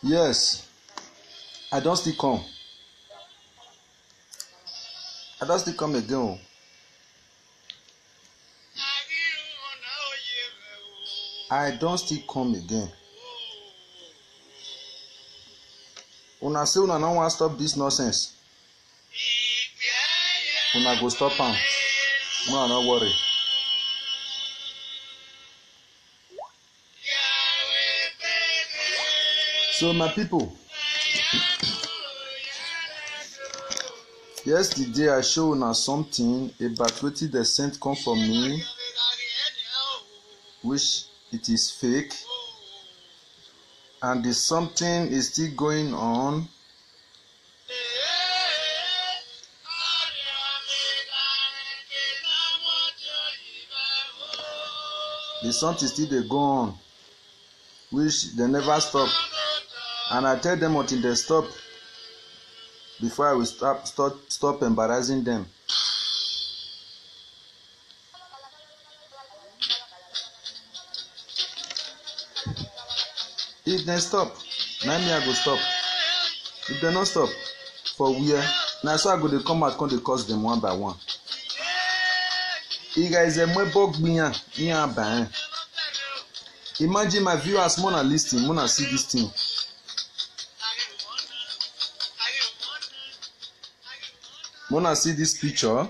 Yes, I don't still come. I don't still come again. I don't still come again. Una say una no wan stop this nonsense. Una go stop am. Una no worry. So my people, yesterday I show una something about wetin the sent come from me, which it is fake, and the something is still going on. The something still dey go on, which they never stop, and I tell them until they stop before I will stop embarrassing them. If they stop, na me I go stop. If they not stop, for where? Na so I go dey come out come dey curse them one by one. Imagine my viewers mona listen, mona see this thing. Mona see this picture.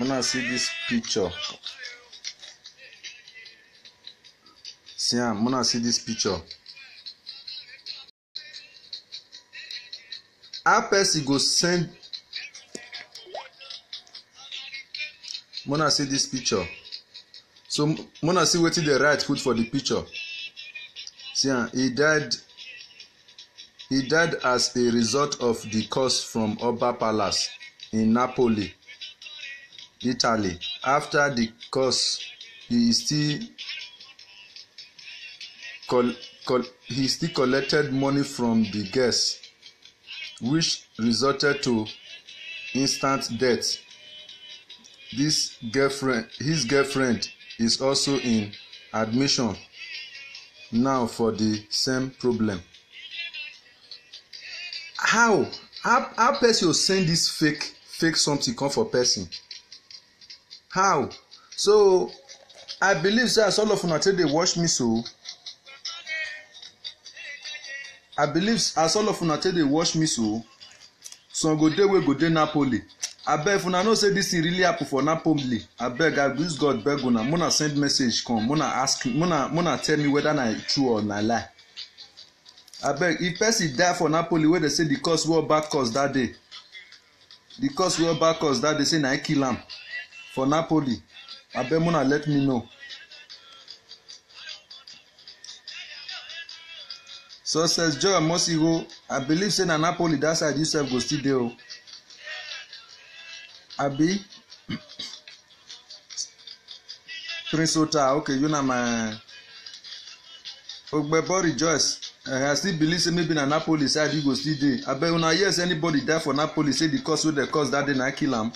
Mona see this picture. See, mona see this picture. How person go send? Mona see this picture. So mona see wetin dey write put for the picture. See, he died as a result of the curse from Oba Palace in Napoli, Italy. After the curse, he still collected money from the guests, which resulted to instant death. His girlfriend is also in admission now for the same problem. How person send this fake something come for person? How? So I believe say as all of una take dey watch me so. I believe as all of una take dey watch me so. Some go dey wey go dey Napoli. Abeg if una know say this thing really happen for Napoli, abeg I wish God beg una, muna send message come, muna tell me whether na true or na lie. Abeg if person die for Napoli wey dey say the cause wey Oba cause that day, the cause wey Oba cause that day say na he kill am for Napoli, abeg muna let me know. Success Joy Mosigo, I believe say na Napoli that side you sef go still dey o. Abi Prince Ota, okay, you know my Ogbebo rejoice. I still believe say maybe na Napoli side you go still dey. Abeg una yes anybody die for Napoli say the cause wey dey cause that day na kill am.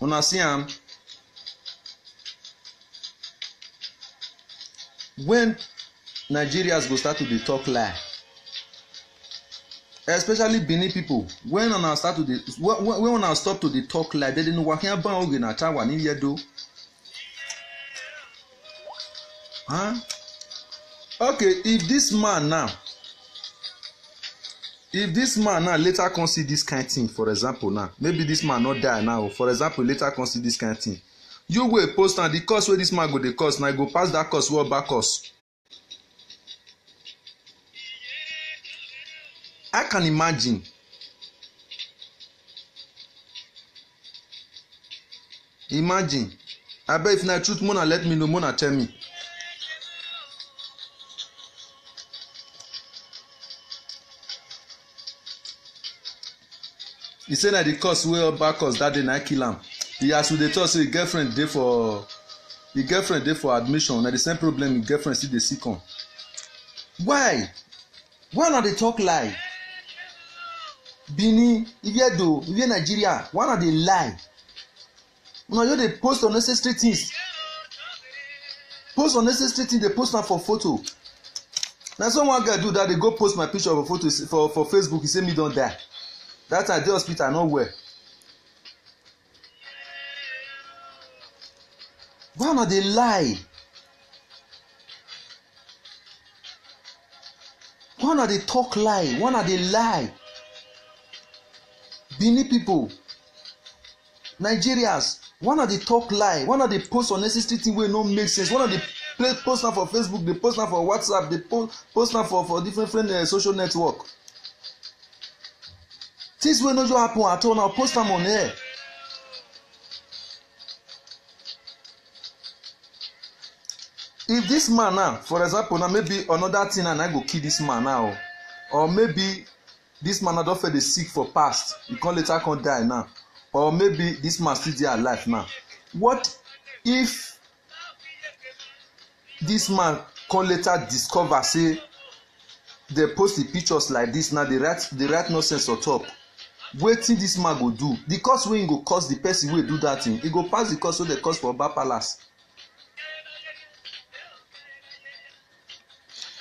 Una see am. When Nigerians go start to dey talk lie, especially Benin people, when una start to dey when una stop to dey talk lie, they dey know wahin ban oge na tawa ni yedo. Huh? Okay, if this man now later come see this kind of thing, for example now, maybe this man not die now, for example later come see this kind of thing, you will post now the cost where this man go dey cost, now go pass that cost wey back cost. I can imagine. Imagine. I bet if na truth, Mona let me know, Mona tell me. He said that the cost wey back cost that day na kill am. He as we dey talk say him girlfriend dey for admission, na the same problem him girlfriend still dey sick on. Why? Why una dey talk lie? Benin, Iviedo, Ivie Nigeria, why una dey lie? Una just dey post unnecessary things. post unnecessary thing, they post am for photo. Na so one guy do that, they go post my picture for photo for Facebook, he say me don die. That time I dey hospital, I no well. Why una dey lie? Why una dey talk lie? Why una dey lie? Benin people, Nigerians, why una dey talk lie? Why una dey post unnecessary thing wey no make sense? Why una dey post am for Facebook, dey post am for WhatsApp, dey post am for different social network? Things wey no just happen at all, now post am on air. If this man now, for example, now maybe another thing and I go kill this man now, or maybe this man don dey sick for past, he come later come die now, or maybe this man still dey alive now. What if this man come later discover say they post the pictures like this now, they write nonsense on top? Wetin this man go do? The cost wey he go cost the person wey do that thing, he go pass the cost wey they cost for Oba Palace.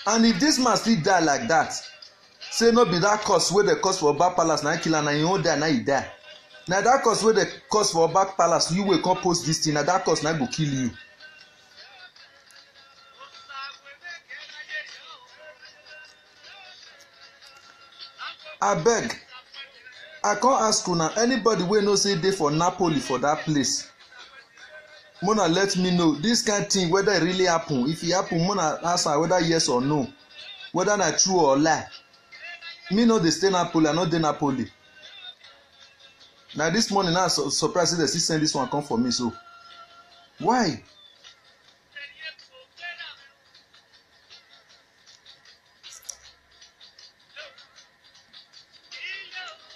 And if this man still die like that, say no be that cost wey dey cost for Oba Palace na kill am, na him own die, na he die. Na that cost wey dey cost for Oba Palace, you wey come post this thing, na that cost na go kill you. Abeg, I come ask una, anybody wey know say dey for Napoli for that place, Mona let me know this kind of thing whether it really happen. If it happen, Mona answer whether yes or no, whether na true or lie. Me no dey stay Napoli, I no dey Napoli. Na this morning I surprised say they still send this one come for me. So why?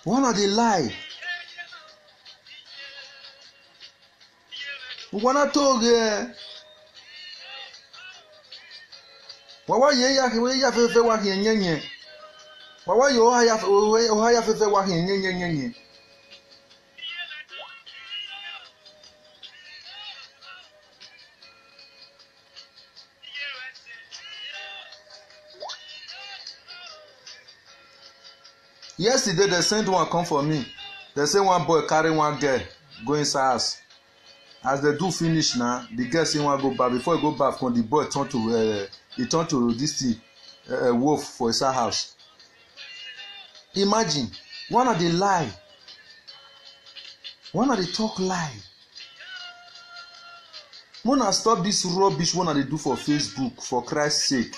One of the lie. Wana toge. Wawa ye ya fefe wa nyenye. Wawa yo ya fefe wa nyenye. Yesterday they sent one come for me. They say one boy carry one girl go inside house. As they do finish now, the girl say one go back. Before he go back, when the boy turn to this thing, wolf for inside house. Imagine, one of the lie, one of the talk lie. Wanna stop this rubbish one of they do for Facebook, for Christ's sake.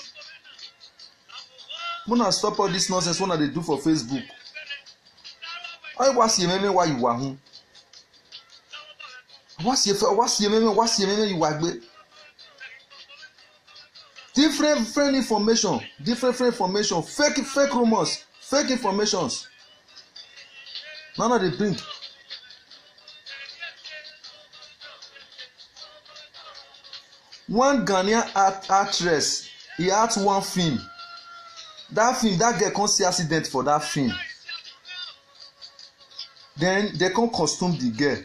Wanna stop all this nonsense one of they do for Facebook. I was here, maybe why you are home. What's your you are different information, fake rumors, fake informations. None of they bring. One Ghanaian actress, he act one film. That film, that girl can't see accident for that film. Then they can't costume the girl.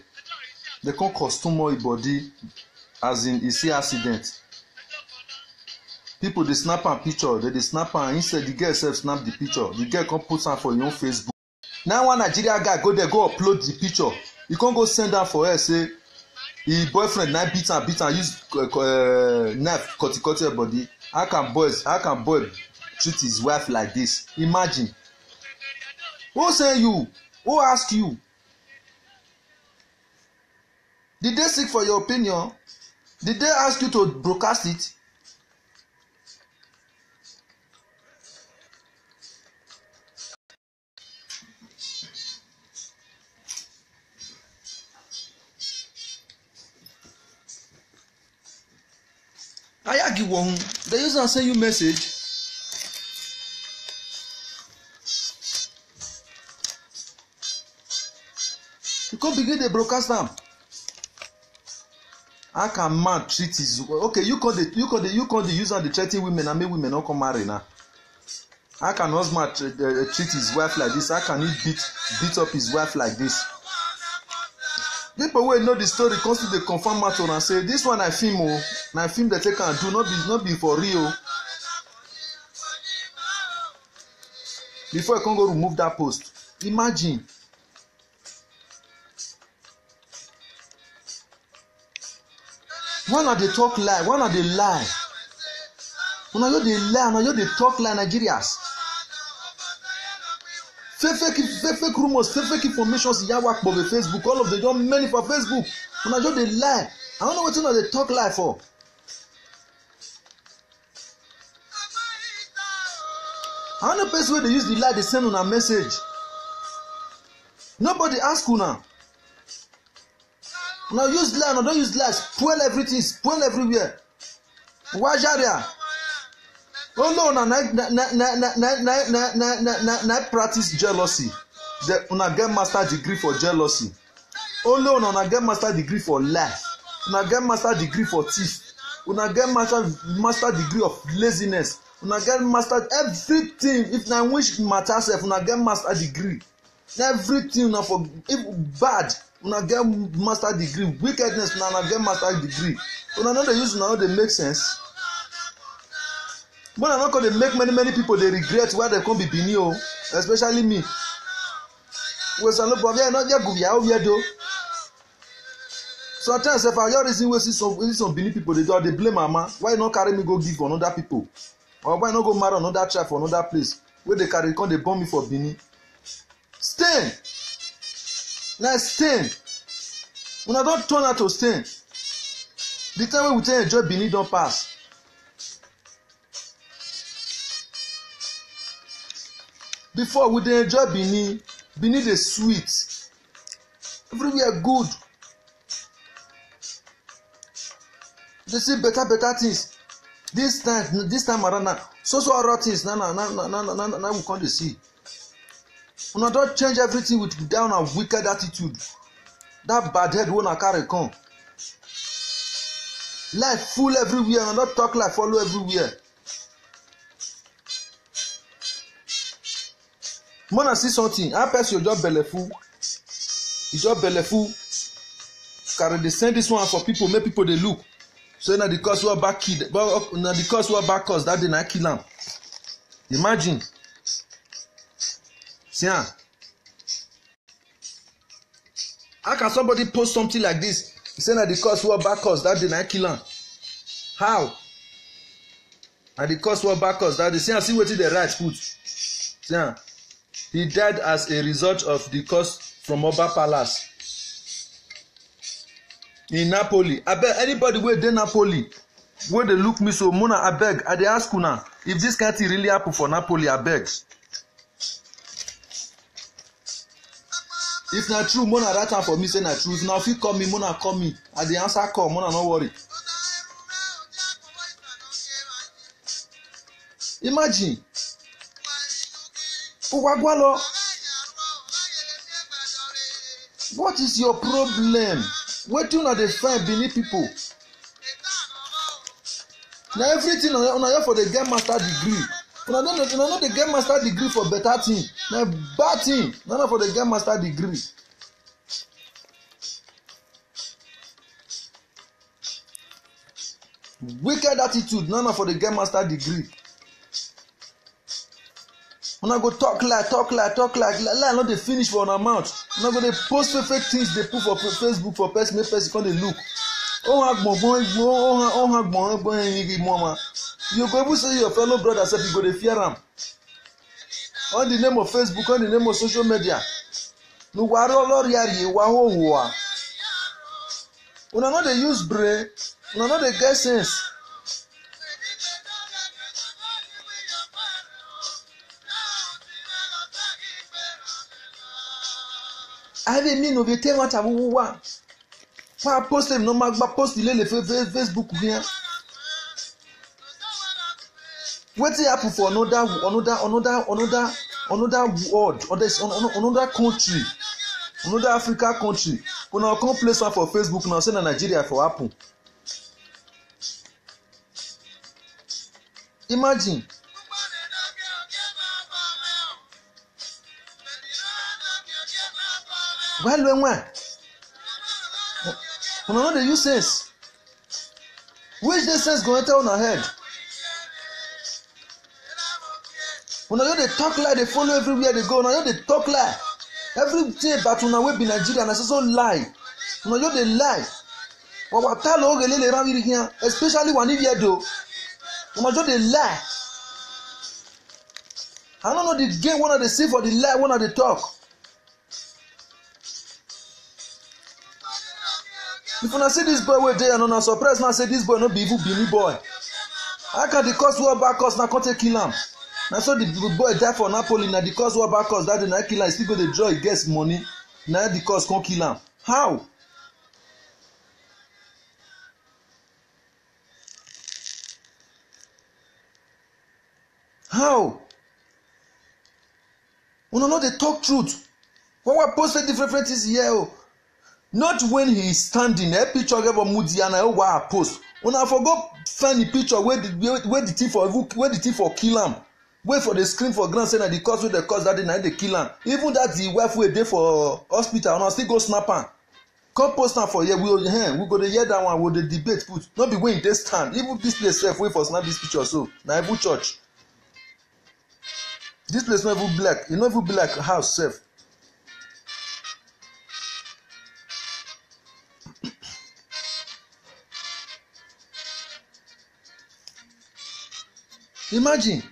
They can't costume her body, as in you see accident. People they snap a picture, they snap her instead the girl self snap the picture. The girl can't put her for your own Facebook. Now one Nigerian guy go there go upload the picture. You can't go send her for her say his boyfriend now beat her use knife cut her body. How can boy treat his wife like this? Imagine. Who say you? Who ask you? Did they seek for your opinion? Did they ask you to broadcast it? I argue one. They use and send you message. You can't begin the broadcast them. How can man treat his okay? You call the use and the treating women and make women not come marry now. How can husband treat his wife like this? How can he beat up his wife like this? The people wey know the story come still dey confirm matter and say this one na film o, na film dey take am do, no be for real. Before you come go remove that post, imagine. Why not dey talk lie? Why not dey lie? Una just dey lie, una just dey talk lie, Nigerians. Fake rumors, fake informations yawa for Facebook. All of them don many for Facebook. Una just dey lie. I don't know wetin una dey talk lie for. I know person wey dey use the lie dey send una message. Nobody ask una. Una use lie, una don use lie, spoil everything, spoil everywhere. Wajaria. Oh no, na practice jealousy. Una get master degree for jealousy. Oh no, una get master degree for lie. Una get master degree for thief. Una get master degree of laziness. Una get master everything. If na wish matter sef, una get master degree. Everything una for if bad, una get master degree. Wickedness, una get master degree. Una no dey use, una no dey make sense. But I no come dey make many people dey regret why dem come be Benin o, especially me. We say no problem, no get gubia o here do. Sometimes if I hear reason wey see some Benin people dey blame mama, why you no carry me go give another people? Or why no go marry another tribe for another place wey dey carry come dey born me for Benin? Stain. Na stain. Una don turn out to stain. The time wey we take enjoy Benin don pass. Before we dey enjoy Benin dey sweet. Everywhere good. They see better things. This time around now, so other things now we come dey see. Una don change everything with down and wicked attitude. That bad head wey una carry come. Life full everywhere, una don talk like follow everywhere. Mona see something, how person just belleful. E just belleful. Carry dey send this one for people, make people dey look. So na the cause wey back kid, na the cause wey back cause that day na kill am. Imagine. See am. How can somebody post something like this? He say na the cause wey back cause that day na kill am. How? Na the cause wey back cause that day. See wetin the right put. See am. He died as a result of the curse from Oba Palace in Napoli. Abeg, anybody wey dey Napoli wey dey look me so, Mona abeg, I dey ask una if this kind thing really happen for Napoli, abeg. If na true, Mona write am for me say na true. If na fit call me, Mona call me. I dey answer call, Mona no worry. Imagine. Ugwagwalo, what is your problem? Wetin una dey find Benin people? Na everything una here for dey get master degree. Una no dey get master degree for better thing. Na bad thing. Una for dey get master degree. Wicked attitude. None for dey get master degree. Una go talk like lie no dey finish for una mouth. Una go dey post fake things dey put for Facebook for person make person come dey look. You go even say your fellow brother sef you go dey fear am. On the name of Facebook, on the name of social media. Una no dey use brain, una no dey get sense. Ave mi no vete wan tabu wa. Pa post no magba post ile le Facebook bien. Wetin happen for another world, another country, another Africa country. Una come place am for Facebook now say na Nigeria for happen. Imagine. Well, Una no dey use sense. Which day sense go enter una head? Una no dey talk lie, dey follow everywhere dey go. Una no dey talk lie. Everything about una wey be Nigeria na so lie. Una no dey lie. Wawata lo gelele ran wiri here, especially one year do. Una no dey lie. I don't know the game one of the see for the lie one of the talk. If una see this boy wey dey and una surprise now say this boy no be even Benin boy. How can the cause war back cause na come take kill am? Na so the boy die for Napoli na the cause war back cause that day na kill am, still go dey draw e get money na the cause come kill am. How? How? Una no dey talk truth. When we post different things here oh. Not when he is standing, a picture get Moody and I wa post. Una forgot find the picture where the thief for kill am. Wait for the screen for ground say na the cause wey dey cause that day na dey kill am. Even that the wife wey dey for hospital una still go snap am. Come post am for here we go dey hear that one, we dey debate put. No be wey e dey stand. Even this place sef wey for snap this picture so na even church. This place no even black. E no even be like house sef. Imagine.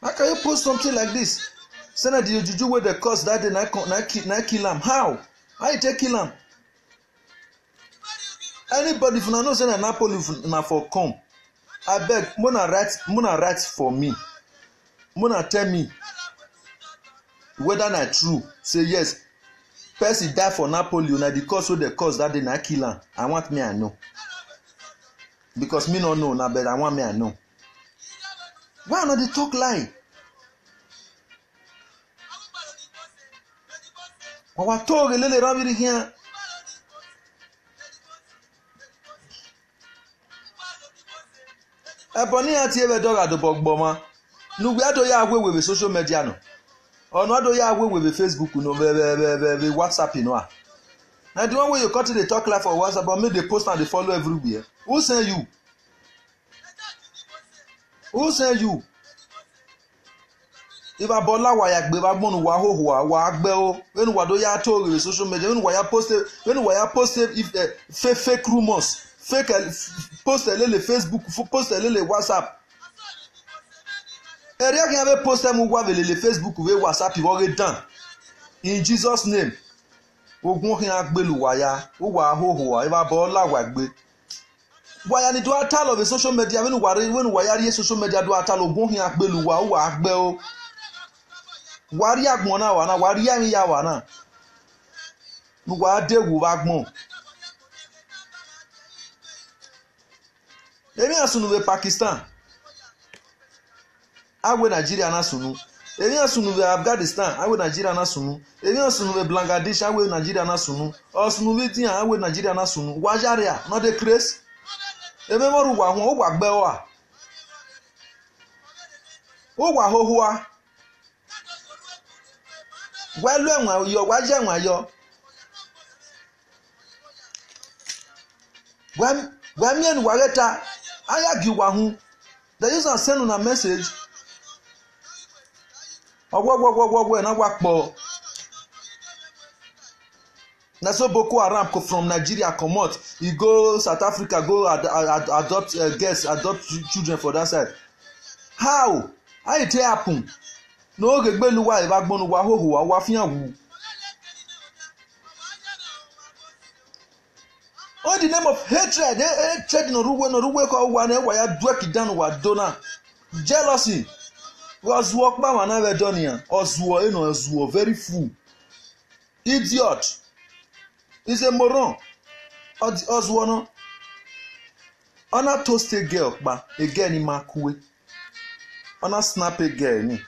How can you post something like this? Say na the juju wey dey cause that day na kill am. How? How you take kill am? Anybody if una know say na Napoli na for come, abeg muna write for me. Muna tell me whether na true. Say yes, person die for Napoli na the cause wey dey cause that day na kill am. I want me I know. Because me no know na but I want me I know. Why una dey talk lie? Wawa to gelele ran wiri here. Ebony ati ebe dog adobogbo nugbe ado ya agwe we social media no. Ono ado ya agwe we Facebook no be WhatsApp no a. Na the one wey you cut dey talk live for WhatsApp but make dey post and dey follow everywhere. Who send you? Who send you? If Abola wa ya gbe ba gbonu wa ho wa agbe o. When wa do ya to we social media, when wa ya post if fake rumors. Fake post le Facebook, post le WhatsApp. Area can have post mu wa le Facebook we WhatsApp you already done. In Jesus name. Ogun hin agbelu wa ya, o wa hoho e ba bo la wa gbe. Wa ya ni do atal of social media when wa ya ri social media do atal ogun hin agbelu wa o wa agbe o. Wa ri agbon na wa na wa ri ya wa na. Nu wa de wo ba gbon. Emi asunu be Pakistan. Awe Nigeria na sunu. Emi asunu be Afghanistan. Awe Nigeria na sunu. Emi asunu be Bangladesh. Awe Nigeria na sunu. Osunu be tin awe Nigeria na sunu. Wajaria no dey craze. Emi moru wa won o wa gbe wa. O wa hohoa. Wa lu enwa yo, wa je enwa yo. Wa mi enu wa leta. Ayagi wa hu. The user send on a message. Ogwo na wa po. Na so Boko Haram from Nigeria comot. He go South Africa go adopt children for that side. How it happen? No ge gbelu wa e ba gbonu wa hoho wa fian wu. All the name of hatred, hatred no ruwe ko wa na wa ya dweki down wa dona. Jealousy. Was work ba na we done here. Ozuo very fool. Idiot. Is a moron. Ozuo no. Ona toasted girl ba again in makuwe. Ona snap a girl ni.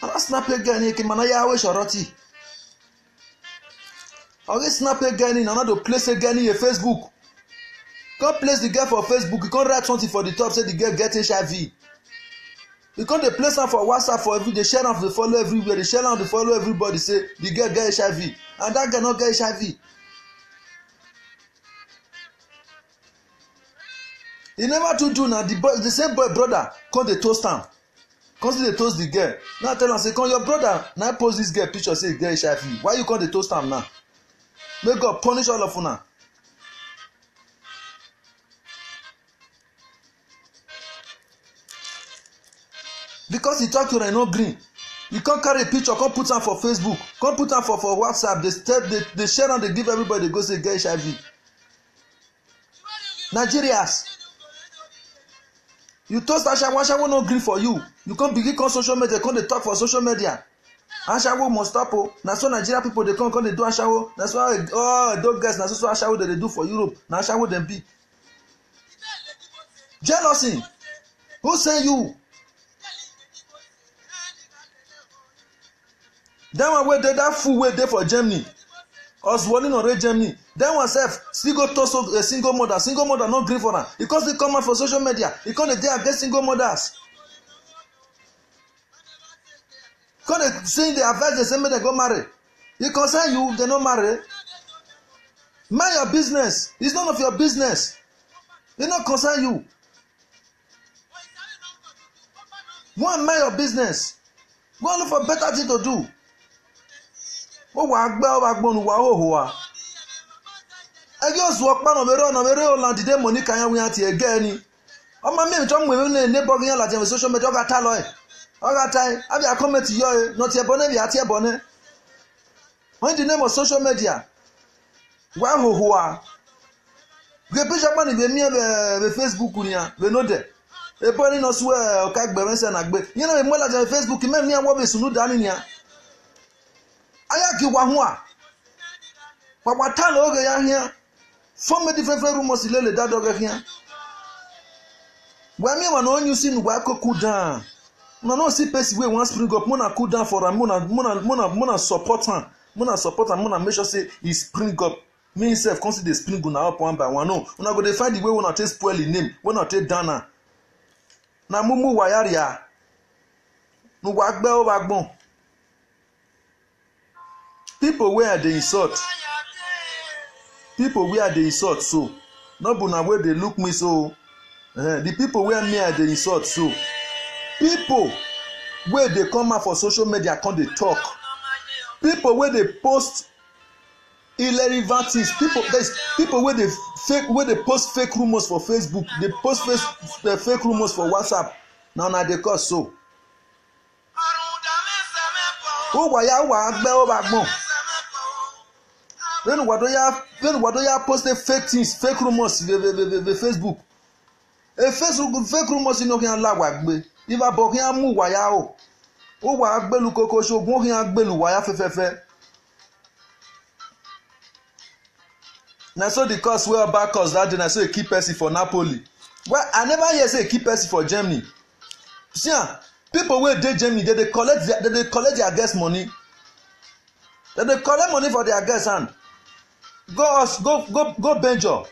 Ona snap a girl ni ke mana ya we shoroti. Oge snap a girl in another place a girl in your Facebook. Come place the girl for Facebook. You can't write something for the top say the girl get HIV. You come dey place am for WhatsApp for every dey share am dey follow everywhere, dey share am dey follow everybody say the girl get HIV and that girl no get HIV. He never too do na the same boy brother come dey toast am, come still dey toast the girl. Now tell am say come your brother na post this girl picture say he get HIV. Why you come dey toast am now? May God punish all of una. Because he talk to her no green. You can't carry a picture, come put am for Facebook, come put am for WhatsApp. They share and they give everybody go say get HIV. Nigerians, you toast Ashawo no green for you. You can't begin on social media, come dey talk for social media. Ashawo must stop. Oh, na so Nigeria people they come dey do Ashawo. That's why those guys na so Ashawo they do for Europe. Na Ashawo them be. Jealousy. Who send you? That one wey dey that fool wey dey for Germany, us warning on Germany. That one sef still go toast a single mother. Single mother no gree for am because they come out for social media. He come dey against single mothers. Come dey saying they advise the same make dem go marry. E concern you, they no marry. Mind your business. It's none of your business. E no concern you. One, mind your business. Go look for better thing to do. Ó wà gbẹ́ ó wà gbọ́nu wà hóhó wa. Ẹgbẹ́ oṣù ọ̀pá ọ̀nàmẹ́rẹ́ ọ̀làǹdì dé mọ̀ ní kàyáwé àti ẹ̀gẹ́ ẹni. Ọmọ mi ìtọ́ mú èmi ní bọ́ọ̀gì yẹn láti ẹ̀mí social media ọ̀gá tá lọ ẹ̀. Ọ̀gá tá ẹ̀ àbí àkọ́mẹ̀tì yọ ẹ̀ nọ̀tì ẹ̀bọ̀ náà bí àti ẹ̀bọ̀ náà. When the name of social media wà hóhó wa. Gbé píṣọ́ pọ̀ níbi èmi ẹ̀ Facebook ni à wẹ̀ nó dẹ̀. Èbọ̀ ní nọ sún ẹ̀ ọ̀ká gbẹ̀rẹ̀ sẹ̀ nà gbé. Yẹn náà mú láti Facebook mẹ́rin ní àwọn ọ̀bẹ̀ sùnú dání ni à. Aya kiwa hua papatalo oge ya hia fome different rumors ilele dad oge hia wa mi wa no onyu sin wa ko cool down no see person wey wan spring up mona cool down for am mona support am mona make sure say he spring up me himself consider dey spring una up one by one. No una go dey find the way una take spoil the name una take down na mumu wa yaria no wa gbe o wa gbon. People where they insult so no be na where they look me so the people where me I dey insult so people where they come out for social media come dey talk people where they post irrelevant things people where they post fake rumors for Facebook they post fake rumors for WhatsApp na dey cause so ó wà ya wà gbẹ́ ó bá gbọ́n. When Wadoya posted fake things, fake rumors the Facebook. Fake rumors no can la wagbe. If a bo can mu waya o. O wa agbelu koko so gun kan agbelu waya fefefe. Na so the cause wey back cause that day na so a key person for Napoli. Well, I never hear say a key person for Germany. See, people wey dey Germany they collect their guest money. They collect money for their guest hand. Go Benjo.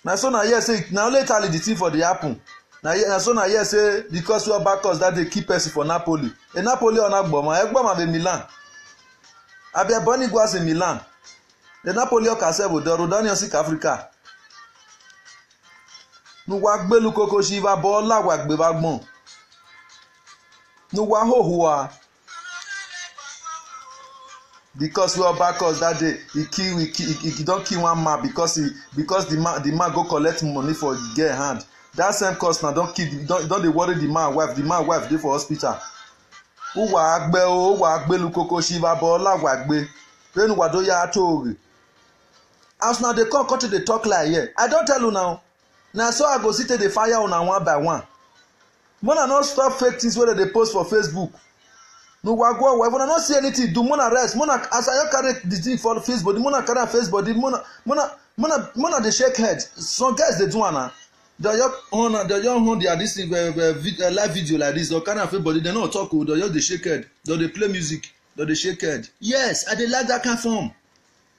Na so na here say na only Italy the thing for the happen. Na so na here say because we are back us that they keep person for Napoli. E Napoli on Agboma be Milan. Abi Boni go as in Milan. The Napoli o kasebo do Rodani South Africa. Nu wa gbe lu koko shiva bo la wa gbe ba gbon. Nu wa hohua. Because we are back us that day, he don't kill one man because the man go collect money for get hand. That same cost now don't they worry the man wife. The man wife dey for hospital. Who wa agbe lukoko shiva bola wa agbe. Then Wadoya atori. As now they come to the talk like here. I don't tell you now. Now so I go sit the fire on one by one. Mona not stop fake things where they post for Facebook. No wago we not see anything do mona rest mona as I carry the thing for Facebook the mona carry Facebook the mona dey shake head some guys dey do am they just their this live video like this or carry Facebook they no talk o they just dey shake head they dey play music they dey shake head. Yes, I dey like that kind form.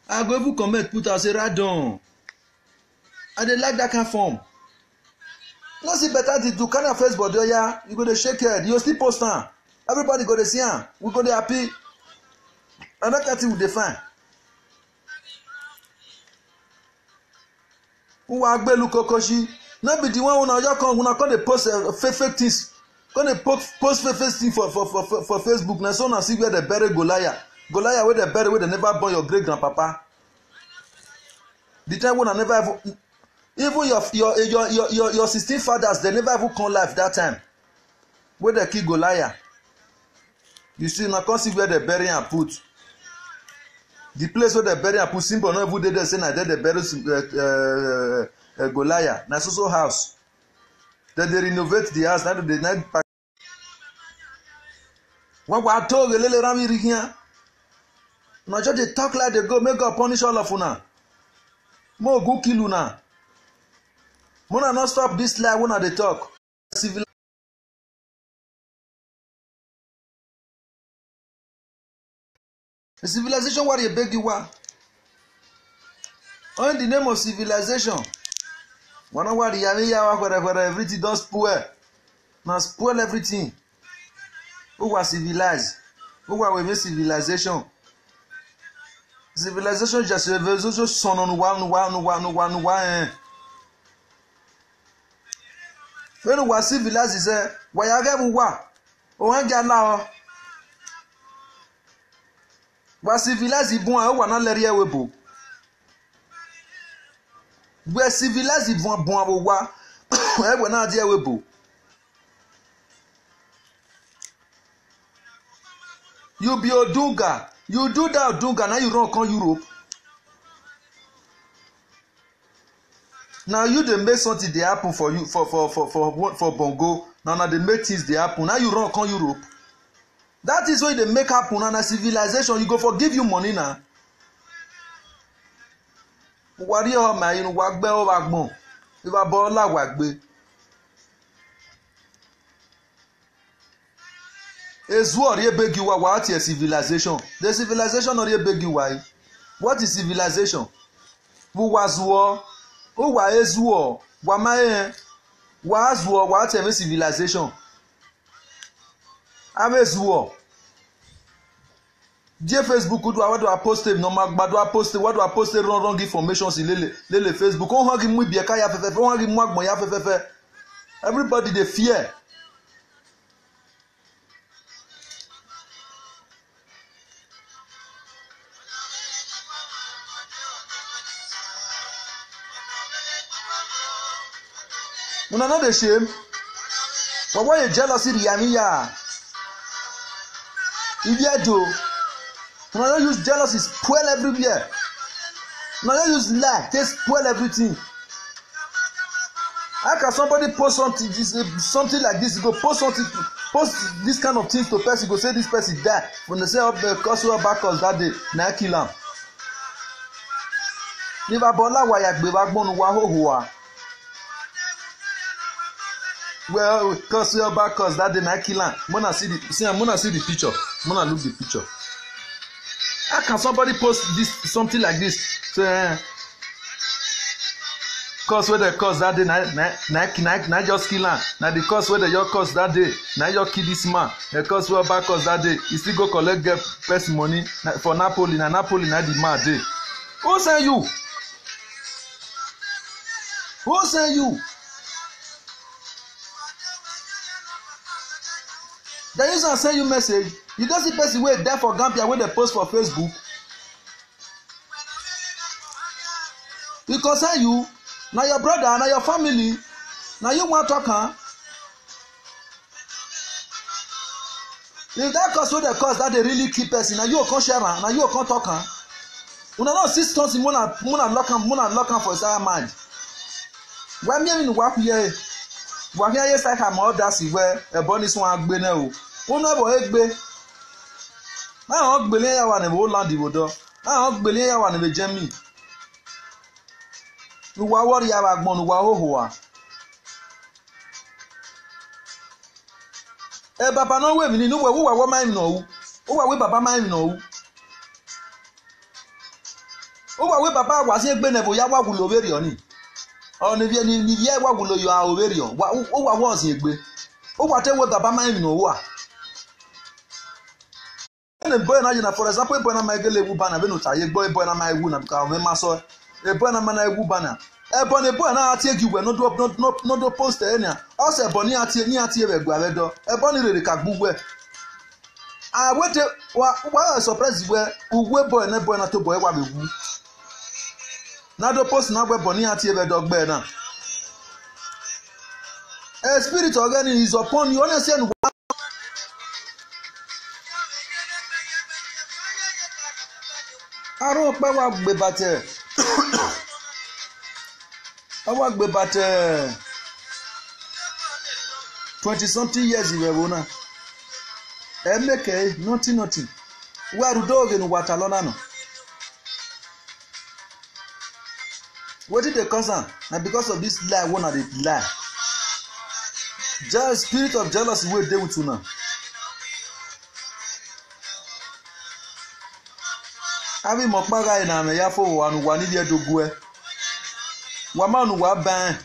I go even comment put out say radon. I dey like that kind form. No see better to do kind of face but yeah, you go to shake head, you still post am. Everybody go to see am. We go to happy. And that kind of thing we define. Who are Gbelu Kokoshi? No be the one when I come dey post fake things. Come dey post fake things for Facebook. Na so na see where they bury Goliath. Goliath where they bury where they never born your great grandpapa. The time when I never even your 16 fathers they never even come life that time. Where they kill Goliath. You see na come see where they bury and put. The place where they bury and put symbol no even dey there say na there they bury Goliath. Na so house. Then they renovate the house. Now they night. What we told the little Rami here. Now just they talk like they go make God punish all of una. More go kill una. Mona not stop this lie when they talk. Civilization what you beg you want. In the name of civilization. One what the whatever everything does spoil. Now spoil everything. Who was civilized? Who were we civilization? Civilization just reveals son on one. When we were civilized, he said, why are you what? Oh, I'm now. Was civilized, he born, I want to let you go. We civilized, he born, what? I want to let you go. You be Odunga. You do that Odunga, now you run come Europe. Now you dey make something dey happen for you for Bongo. Now they make things dey happen. Now you run come Europe. That is why they make happen. And a civilization, you go forgive you money now. Wari o ma inu wa gbe o wa gbon. If I bo la wa gbe. Ezu ori ebegi wa what is civilization? The civilization ori ebegi wa. What is civilization? Wo wazuo, o wa ezuo, wa mae, wa azuo, what is civilization? Amezuo. Dear Facebook, what do I post? Normal, but do I post? What do I post? Wrong information in lele Facebook. On hagi mu bieka ya fefe, on hagi mu agbo ya fefe. Everybody they fear. Una no dey shame. But why you jealousy riyamiya? If you do, una no use jealousy spoil everywhere. Una no use lie take spoil everything. How can somebody post something like this? You go post this kind of things to person. You go say this person die. When they say up the cause we back us that day, na kill am. Ni babola wa ya gbe bagbonu wa hohoa. Well, cause we back us that day na kill am. Mona see the picture. Mona look the picture. How can somebody post something like this? So, cause where they cause that day, na just kill am. Na the cause where they your cause that day, na just kill this man. The cause where back us that day, you still go collect get person money for Napoli. Na Napoli na the man day. Who send you? Who send you? They use and send you message. You don't see person wey die for Gambia wey they post for Facebook. It concern you. Now your brother, now your family. Now you want talk am. If that cause wey they cause that they really kill person, now you come share am, now you come talk am. Una no see something muna lock am for inside mind. Why me in work here? Work here yes like am all that see where a bonus one agbe na o. Una bo egbe. Na o gbele ya wa ne bo land iwodo. Na o gbele ya wa ne be Germany. Nuwa wori ya wa gbon nuwa hohoa. Baba no we mi ni nuwa wo wa mind no wu. O wa we baba mind no wu. O wa we baba wa si egbe ne bo ya wa wu lo beri oni. ọ ni vie wa gulo yo awerion wa o wa won sin egbe o wa te wo baba ma mi no wa ene boy na jina for example boy na ma gele wu bana be no taye boy na ma ewu na because me ma so e boy na ma na ewu bana e boy na ati egi we no do post e nia o se boy ni ati e be gba be do e boy ni rere ka gbugwe a wete wa surprise we uwe boy na to boy wa be wu na do post na gbe boy ni ati e be do gbe na a spirit organic is upon you only say aro pe wa gbe bate awa gbe bate 20 something years iwe wona e make nothing wa rudo oge nu watalona no what did the cause na because of this lie one dey lie just spirit of jealousy wey dey with una abi mo paga ina me ya fo wa nu wa ni die dogwe wa ma nu wa ban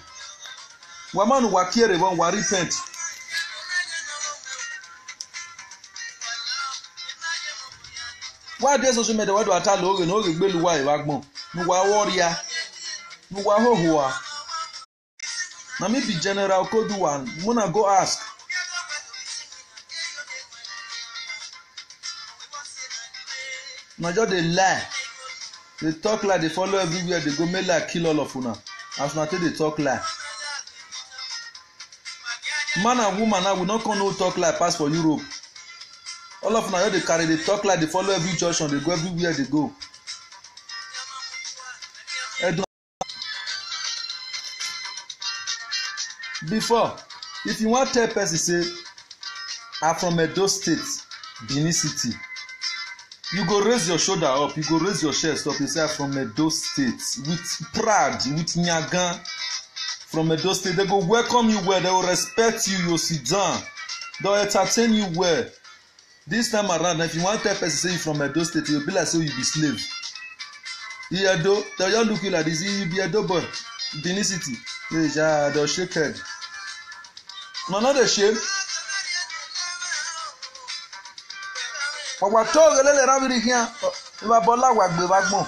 wa ma nu wa kiere won wa repent wa dey social media wa do ata lo oge no oge gbelu wa iwa gbon nu wa warrior nu wa hohoa na me be general Koduwan muna go ask na just dey lie dey talk lie dey follow everywhere dey go make lie kill all of una as una take dey talk lie man and woman now we no come no talk lie pass for Europe all of una just dey carry dey talk lie dey follow every junction dey go everywhere dey go before if you wan tell person say I'm from Edo State Benin City you go raise your shoulder up you go raise your chest up you say I'm from Edo State with pride with nyagan from Edo State they go welcome you well they will respect you you sit down they will entertain you well this time around if you wan tell person say you from Edo State you be like say you be slave Edo they just look you like this you be Edo boy Benin City they'll shake head no dey shame ọ̀pọ̀ tó gẹ̀lẹ́lẹ̀ rábìrì kí á ìwà bọ́lá wà gbé wá gbọ́n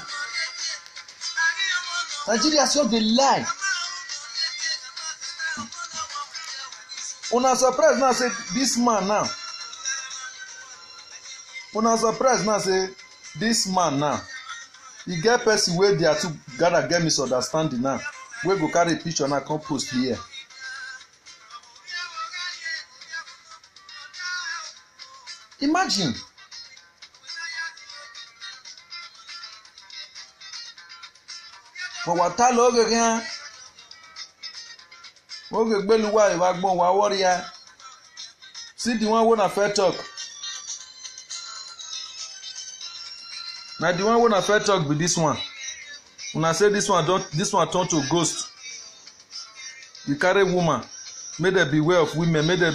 Nigeria so dey lie una surprise now say this man now una surprise now say this man now e get person wey dey two gather get misunderstanding now wey go carry picture now come post here imagine for wata lo oge kan oge gbeluwa iwa gbon wa warrior see the one wey na fair talk na the one wey na fair talk be this one una say this one turn to ghost you carry woman make dem beware of women make dem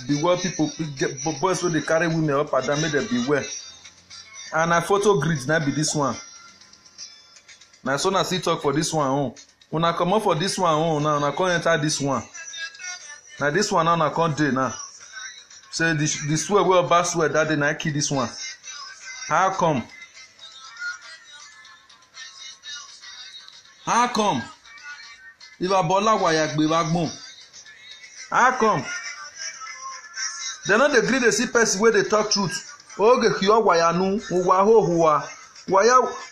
beware people get boys wey dey carry women up and down make dem beware and na photo grid na be this one na so na still talk for this one own una comot for this one own now una come enter this one na this one now una come dey now say the swear wey oba swear that day na kill this one how come if abola waya gbe wa gbon how come dem no dey gree dey see person wey dey talk truth oge hio waya nu uwa hohuwa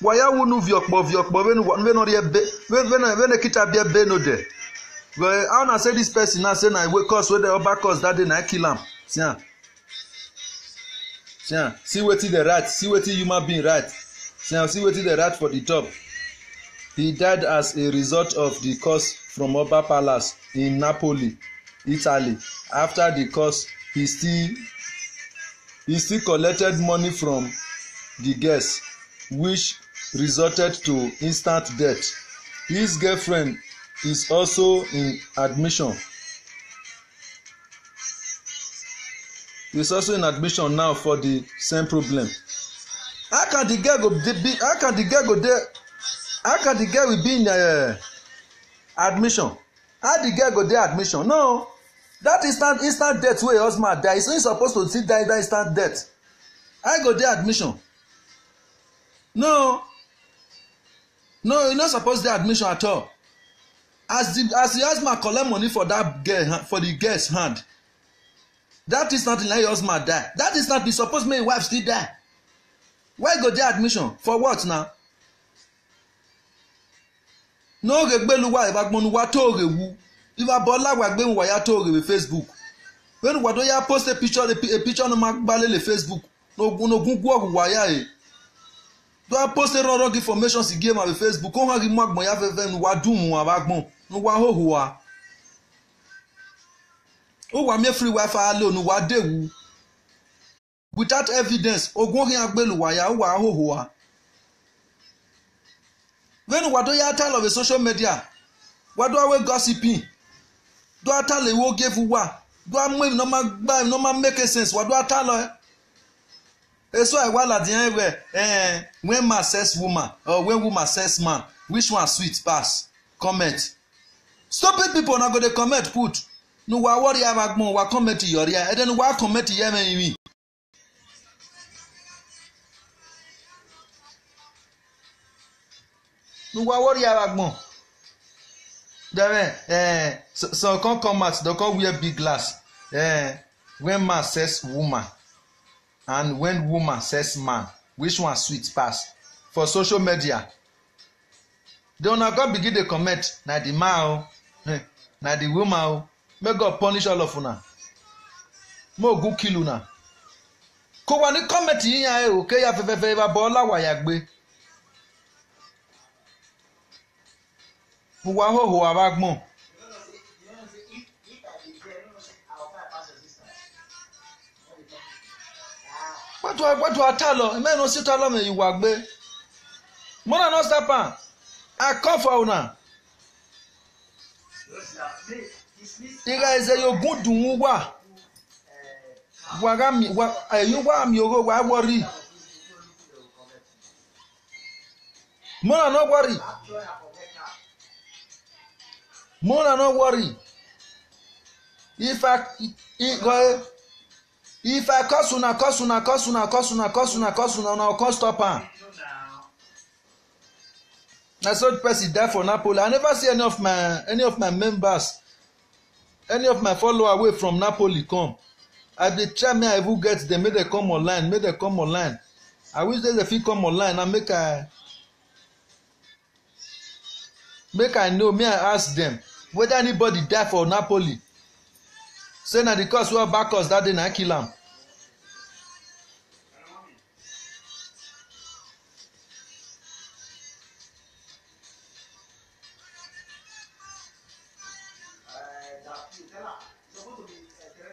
waya wunu viokpo we no rie be we kita bia be no dey but how na say this person now say na we cause wey dey over cause that day na kill am see wetin dey right see wetin human being right see wetin dey right for the top he died as a result of the curse from Oba Palace in Napoli, Italy. After the curse, he still collected money from the guests, which resulted to instant death. His girlfriend is also in admission. He's also in admission now for the same problem. How can the girl will be in admission. How the girl go dey admission? No, that instant death wey husband die, so he suppose to still die that instant death. How go dey admission? No, you no suppose dey admission at all. As the husband collect money for that girl, for the girl's hand, that instant like husband die. That instant be suppose make wife still die. Why go dey admission? For what now? No regbeluwa ibagbonuwa to rewu. Iva bola wa gbe wa ya to rewe Facebook. When wa do ya post a picture no magbale le Facebook. No gungu wa ya e. Do I post a wrong information si game on Facebook. Ko han ri mo agbon ya fefe nu wa dun wa bagbon. Nu wa hoho wa. O wa me free wifi alone nu wa dewu. Without evidence, ogun rin agbeluwa ya wa hoho wa. When what do you tell of a social media? What do I gossiping? Do I tell you give what? Do I move no make sense? What do I tell her? It's why while at the end when man says woman or when woman says man, which one sweet pass? Comment. Stupid people not gonna comment put. No wa worry about more wa comment your ear and then wa comment here me. No worry about more. So can't come out, they can't wear big glass. When man says woman and when woman says man, which one sweet pass? For social media. They not go begin to comment, na the man, na the woman, may God punish all of una. Mo go kill una. Ko wa ni comment yin ya e o ke ya fefe ba bola wa ya gbe. Wa hoho abagbon. What do I tell her? Me no sit tell her me you wa gbe. Mo na no stop am. I come for una. Ira eze yo gudun wa. Wa ga mi wa you wa mi oro wa worry. Mo na no worry. Mona no worry. If I curse una, I can't stop am. I saw the person die for Napoli. I never see any of my members, any of my followers away from Napoli come. I dey try me I even get them, make they come online. I wish they fit come online and make I know, me I ask them whether anybody die for Napoli. Say na the cause wey back us that day na kill am.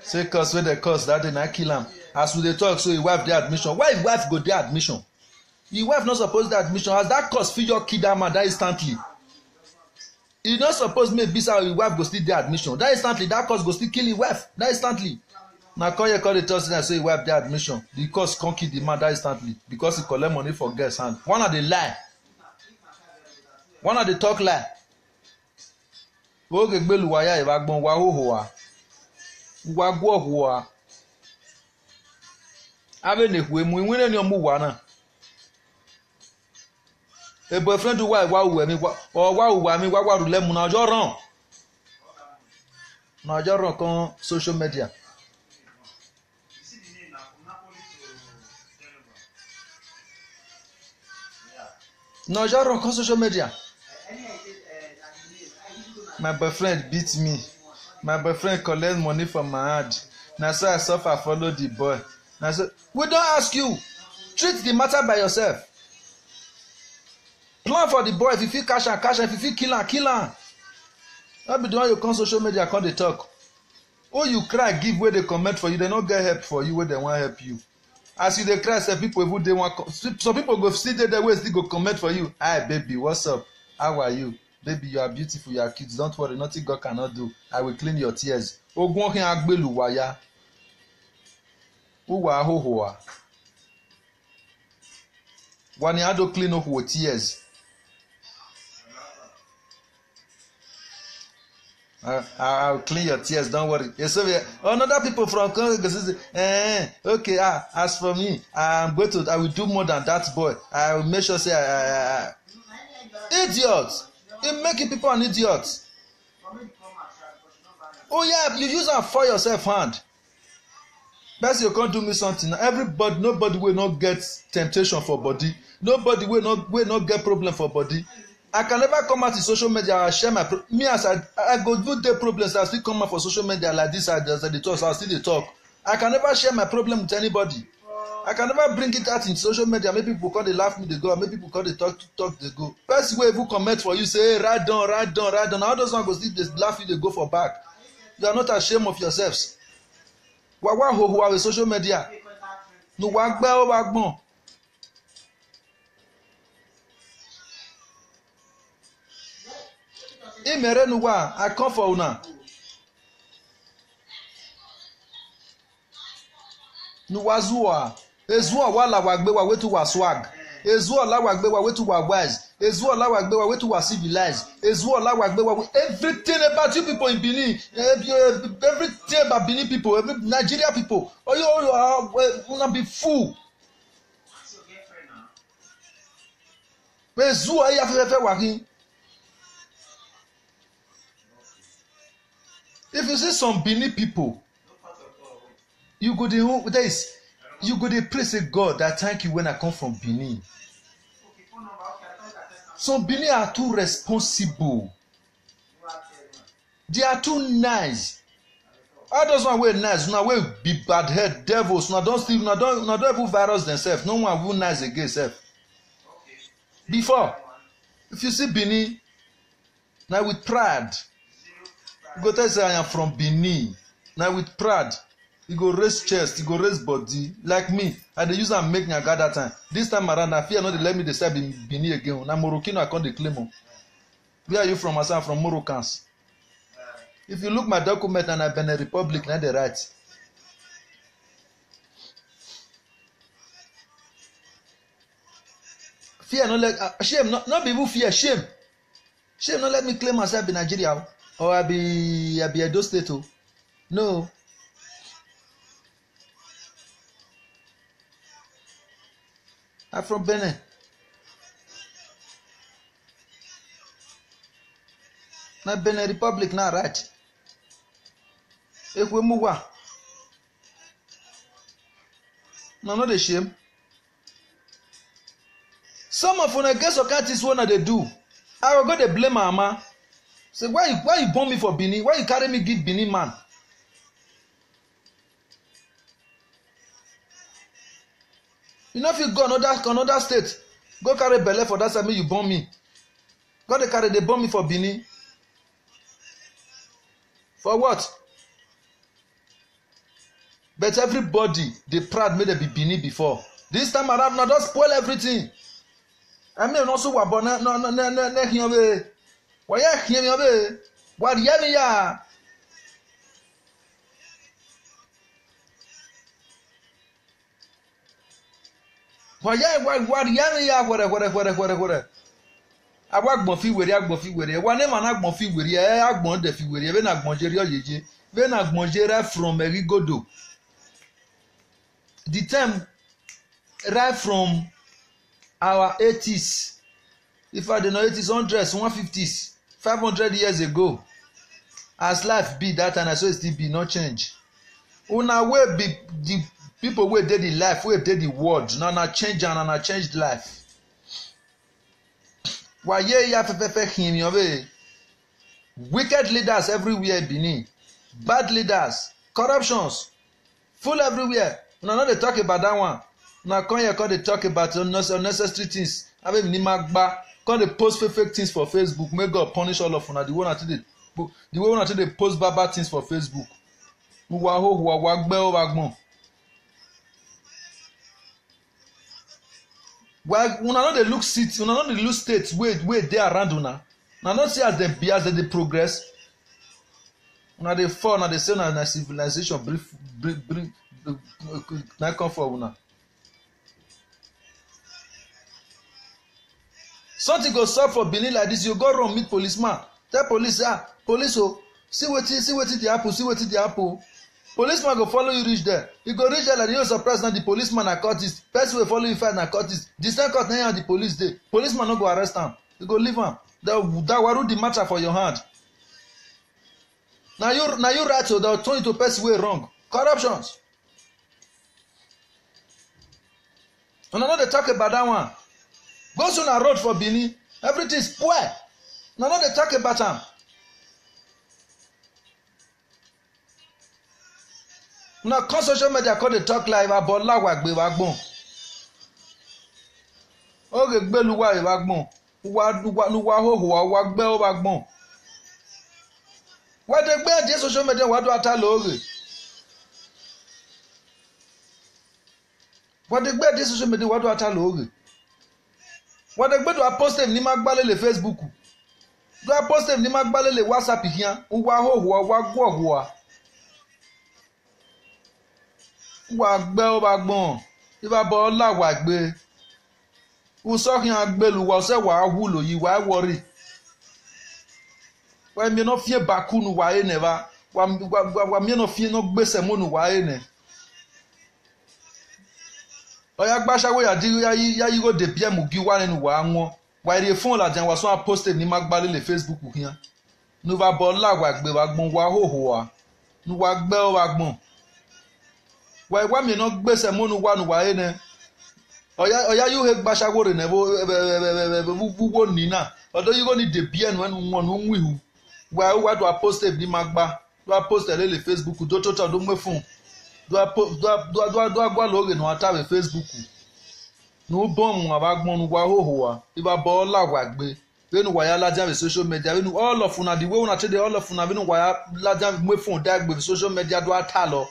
Say cause wey dey cause that day na kill am. As we dey talk so him wife dey admission. Why him wife go dey admission? Him wife no suppose dey admission as that cause fit just kill that man that instantly. You don't suppose me be how your wife go still dey admission. That instantly, that cause go still kill your wife. That instantly. Now call the person and say your wife dey admission. The cause can't kill the man that instantly because he collect money for girls hand. One of the lie. One of the talk lie. Oge gbelu wa ya ibagbon wa hoho wa. Wa gwo wa. Abe ne hwe mu nwere ni omu wa na. A boyfriend do why wa mi or wa mi wa ru lemu na ojo ran. Na ojo ran kan social media. Na ojo ran kan social media. My boyfriend beat me. My boyfriend collect money from my hand. Na so I suffer follow the boy. Na so we don't ask you. Treat the matter by yourself. Plan for the boy. If you feel cash and if you feel kill am. That be the one you come social media come dey talk. Oh, you cry give where they comment for you. They no get help for you where they want help you. As you dey cry, say people even dey want. Some people go still dey there where still go comment for you. Hi baby, what's up? How are you? Baby, you are beautiful. You are cute. Don't worry, nothing God cannot do. I will clean your tears. Ogun okin agbelu waya. Uwa hohoa. Wani ado clean up with tears. I'll clean your tears, don't worry. Another people from Congo say, okay, as for me, I will do more than that boy. I will make sure say idiots. You're making people an idiot. Oh yeah, you use am for yourself hand. Best you can't do me something. Nobody will not get temptation for body. Nobody will not get problem for body. I can never come out in social media and share my me as I go do the problems. I still come out for social media like this. I the talk. So I still dey talk. I can never share my problem with anybody. I can never bring it out in social media. Maybe people come they laugh me they go. Maybe people come they talk they go. First way who comment for you say hey, right down. How those one go still they laugh you they go for back. You are not ashamed of yourselves. Wa ho with social media. No wa gbe o wa gbon. Imere nu wa I come for una. Nu wa zuwa. Ezuwa wala wa gbe wa wetu wa swag. Ezuwa la wa gbe wa wetu wa wise. Ezuwa la wa gbe wa wetu wa civilized. Ezuwa la wa gbe wa everything about you people in Benin. Everything about Benin people, every Nigeria people. Oh you wanna be fool. Ezuwa ya fe wa kin. If you see some Benin people, you go dey pray say God, I thank you when I come from Benin. Some Benin are too responsible. They are too nice. All those one wey nice, una wey be bad head devils, una don even virus themselves. No one will nice again sef. Before, if you see Benin, na with pride. You go tell say I am from Benin. Now with pride, you go raise chest, you go raise body. Like me, I dey use am make nyaga that time. This time around, I fear no dey let me dey say Benin again. Na Moroccan I come dey claim o. Where are you from? I say I'm from Moroccans. If you look my document and I Benin Republic, na dey right. Fear no let shame not be even fear shame. Shame no let me claim myself in Nigeria. Or I be Edo State. No. I'm from Benin. Na Benin Republic na right. Ekwe muwa. No dey shame. Some of una get socrates what they do. I will go dey blame mama. Say why you born me for Benin? Why you carry me give Benin man? You know if you go another state, go carry belle for that side, you born me. Go they born me for Benin. For what? But everybody they proud made they be Benin before. This time around, now just spoil everything. I mean also wa born na hiome. Why ya hiome obe? What yemi ya? What yemi ya? Where? Agbon fi were. Wa ne man agbon fi were. Agbon de fi were. Be na agbon jeri oyeje. Be na agbon jeri from Erigodo. The time right from our 80s. If I don't know 80s, 100s, 150s, 500 years ago. As life be that and I so it still be no change. Una wey be the people wey dey the life, wey dey the world, na change and na changed life. Why ya him obe? Wicked leaders everywhere Benin. Bad leaders, corruptions, full everywhere. Una no dey talk about that one. Una come here come dey talk about unnecessary things. Abe ni magba. Come dey post fake things for Facebook. May God punish all of una. The way una dey post bad things for Facebook. Wa gbe o wa gbon. Why una no dey look cities, una no dey look states wey dey around una. Una no see as dem be as dem dey progress. Una dey fall, una dey say na civilization bring na come for una. Something go sup for Benin like this, you go run meet policeman. Tell police, police See wetin dey happen. Policeman go follow you reach there. You go reach there like you surprise na the policeman na cultist. Person wey follow you fight na cultist. The same court na the police dey. Policeman no go arrest am. You go leave am. That waru the matter for your hand. Na you right to they'll turn you to person wey wrong. Corruptions. Una no dey talk about that one. Go to na road for Benin. Everything spoil. Una no dey talk about am. Una come social media come dey talk like Abola wa gbe wa gbon. O ge gbe luwa e wa gbon. Luwa ho wa gbe o wa gbon. Wa dey gbe dey social media wa do ata lore. Wa dey gbe dey social media wa do ata lore. Wa dey gbe do post ni ma gbale le Facebook. Do post ni ma gbale le WhatsApp hian. Wa ho wa gbo wa. Wa gbe o ba gbon iba bo la wa gbe u so kin agbelu wa se wa wulo yi wa worry wa mi no fie bakunu wa e neva wa mi no fie no gbese monu wa e ne oya gbasa we ya yi go de bia mu gi wa nenu wa won wa ire fun la jan wa so post ni magbale le Facebook hian nu ba bo la wa gbe wa gbon wa hoho wa nu wa gbe o wa gbon wa mi no gbese monu wa nu wa ene oya yu he gbasagore ne wo ni na odo yu go ni de bia nu won nu nwihu wa do post bi magba do post le Facebook do to do mefun do agwa lo no ata we Facebook nu bom wa ba gbon nu wa hoho wa iba bo la wa gbe benu wa ya laja we social media benu all of una the way una tell all of una benu wa ya laja mefun da gbe social media do ata lo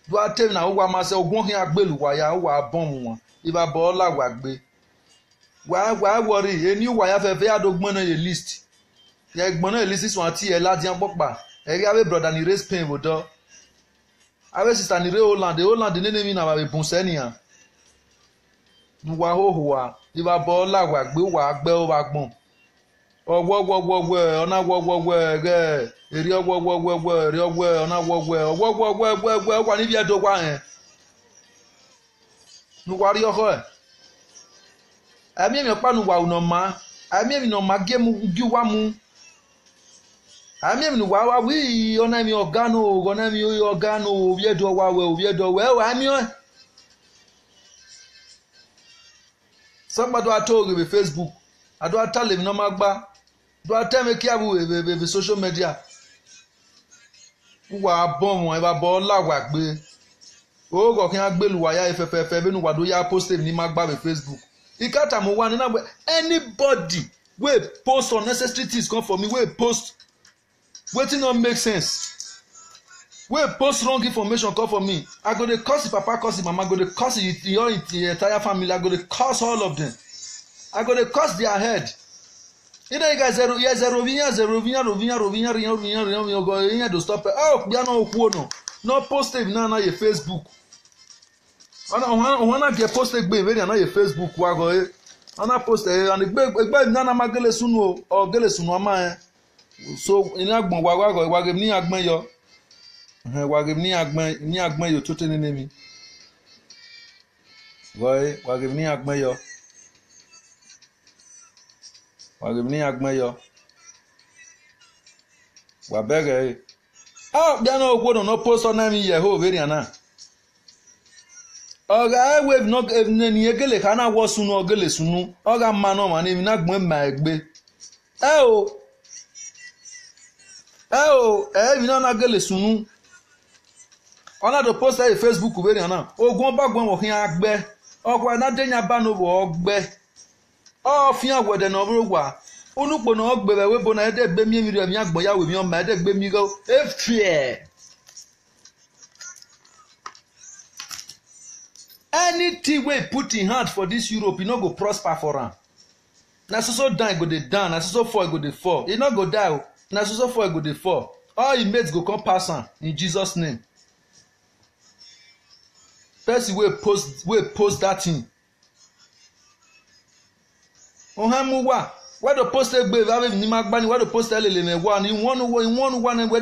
do atem na wa ma se ogun hin agbelu wa ya wa bom won iba bo la wa gbe wa worry eni wa ya fe adogbon na ye list ya egbon na list so ati e ladian popa e ri awe brother ni race pain bodo awe sister ni re Holland nene mi na ba bun se niyan wa hoho wa iba bo la wa gbe o wa gbon owo ona ge eri owo eri ona owo wa ni bi edo wa en nu wa ri oho ami mi pa nu wa uno ma ami mi no ma ge mu gi wa mu ami mi nu wa wi ona mi organo bi edo wa ami o somebody I told you Facebook I do tell him no magba do tell me kiabu be social media wa bom won e ba bo la wa gbe o go kin agbelu wa ya efefe be nu wa do ya post ni magba be Facebook ikata mo wa ni na anybody wey post unnecessary things come for me wey post wetin no make sense wey post wrong information come for me I go dey curse papa curse mama go dey curse your entire family I go dey curse all of them I go dey curse their head either you guys rovinha go to stop oh bia no okwo no post it na your Facebook ona get post gbe we na your Facebook wa go ona post and gbe na magele sunu o gele sunu ama so ina gbon wa go wa ni agbon yo wagem ni agbon yo to tene mi boy wagem ni agbon yo wa bege bia no ogbodo no post on mi ye ho very na oga wave no ni egele kana wo sunu ogele sunu oga ma no ma ni na gbon ma egbe mi na gele sunu ona do post e Facebook we na ogun ba gbon wo hin agbe okwa na denya ba no wo ogbe o fi awede no rogwa onupo no ogbe we bo na ede gbe mi emi mi agbon ya we mi o ma ede gbe mi go fear anything we put in hand for this Europe e no go prosper for am na so die go dey down na so fall go dey fall e no go die na so fall go dey fall all im mates go come pass am in Jesus name person wey post that thing ohamu wa Where the post be have ni magbani where the post lele me one in one where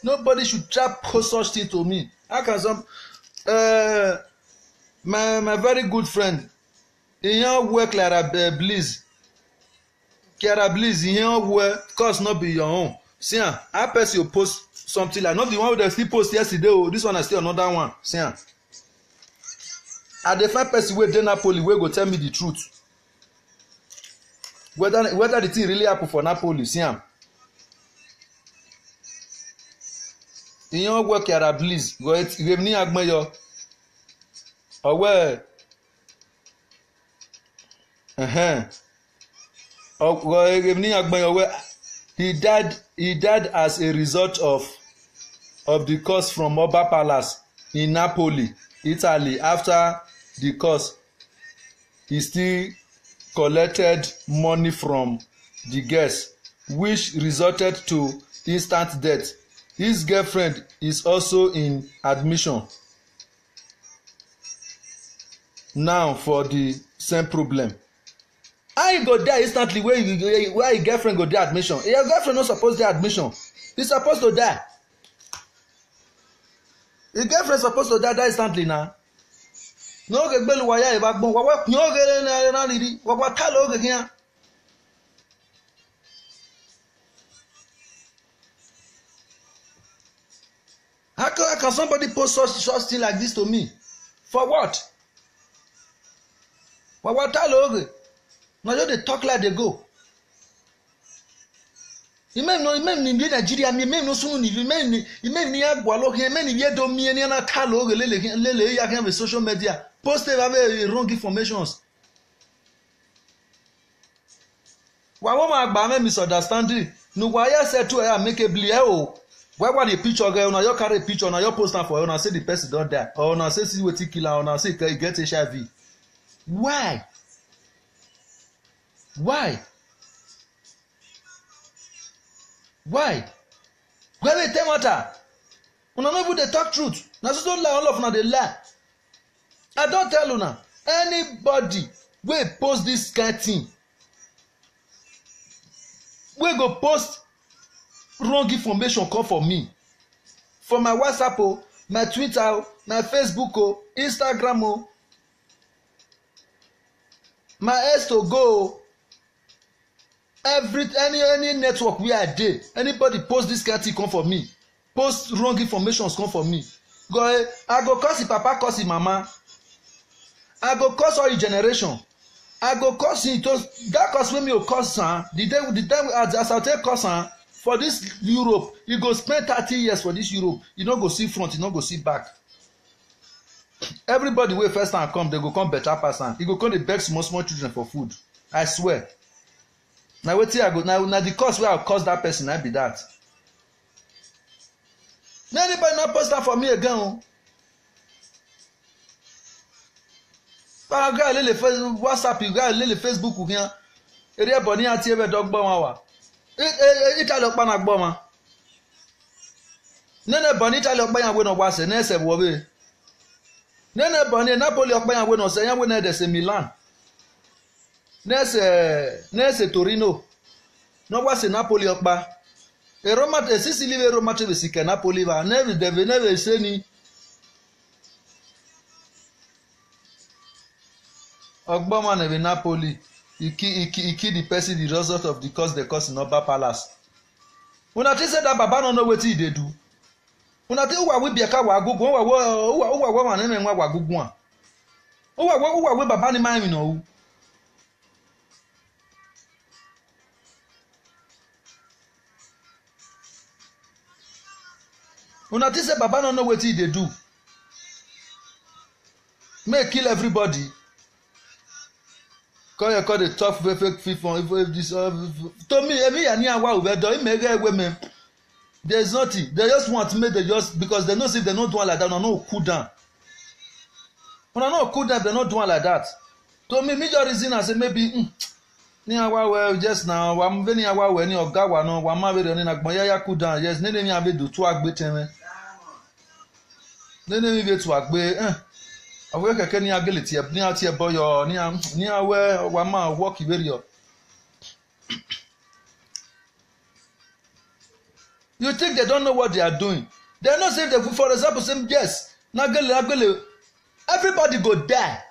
nobody should try post such thing to me. How can some my very good friend in your work like Bliss Kiara Bliss in your work cause not be your own. See I person you post something like not the one that still post yesterday oh this one is still another one. See I dey find person wey dey Napoli wey go tell me the truth. Whether the thing really happen for Napoli, see am. In your work Kiara Bliss go it you ni agmeyo. Owe he died as a result of the curse from Oba Palace in Napoli, Italy. After the curse, he still collected money from the guests, which resulted to instant death. His girlfriend is also in admission now for the same problem. How you go die instantly where your girlfriend go die admission? Your girlfriend not supposed to die admission. He's supposed to die. Your girlfriend supposed to die instantly now. No get belu waya e bagbon wa nyo gere na riri wa talo oge kian. How can somebody post such thing like this to me? For what? Wa talo oge. Now you dey talk like they go. Imem ni Nigeria mi imem no sunu ni imem ni agwa lo imem ni ye do mi ni na talo oge lele ya kan social media. Post have wrong informations. Wa wo ma gba me misunderstanding. No wa ya say to make a believe o. Why the picture girl na you carry picture na you post am for una say the person don die or una say see wetin kill am or say e get HIV. Why? Why? Where they tell matter? Una no even dey talk truth. Na so lie all of una dey lie. I don tell una anybody wey post this kind thing wey go post wrong information come for me for my WhatsApp o, my Twitter o, my Facebook o, Instagram o, my S to go any network wey I dey, anybody post this kind thing come for me, post wrong informations come for me, go I go curse him papa, curse him mama, I go curse all his generation, I go curse him to that curse wey me go curse am the time as I take curse am for this Europe, you go spend 30 years for this Europe, you no go see front, you no go see back. Everybody wey first time come, they go come better pass am. You go come dey beg small children for food. I swear. Na wetin I go na the cause wey I cause that person na be that. Na anybody not post am for me again o. Pa ga lele WhatsApp, ga lele Facebook yan. Ere bo ni ati ebe dogbo wan wa. Ita lo pa na gbo ma. Nene bo ni ita lo pa yan we no wa se na ese wo be. Nene bo ni Napoli o pa yan we no se yan we na de se Milan. Nese Torino. No wa se Napoli o pa. E Roma e Sicily we Roma te se ke Napoli va. Never se ni. Ogbo man e Napoli. He kill the person the result of the cause they cause in Oba Palace. Una think say that baba no know wetin he dey do. Una think uwa we biaka wa agogo uwa wa na nwa wa agogo an. Uwa we baba ni man mi no. Una think say baba no know wetin he dey do. Make kill everybody. Call the tough fake FIFA if this to me any awa we do make women. There's nothing. They just want to make they just because they know if they not do like that, they no cool down. When I no cool down, they not do like that. To me, major reason I say maybe ni awa we just now wa mveni awa we ni oga wa no wa ma we ni na gbon ya cool down. Yes, nene mi ave do tu agbe teme. Nene mi be tu agbe awe keke ni agele ti e boyo ni awe wa ma work very You think they don't know what they are doing? They are not saying that, for example, say yes, nagele, everybody go die.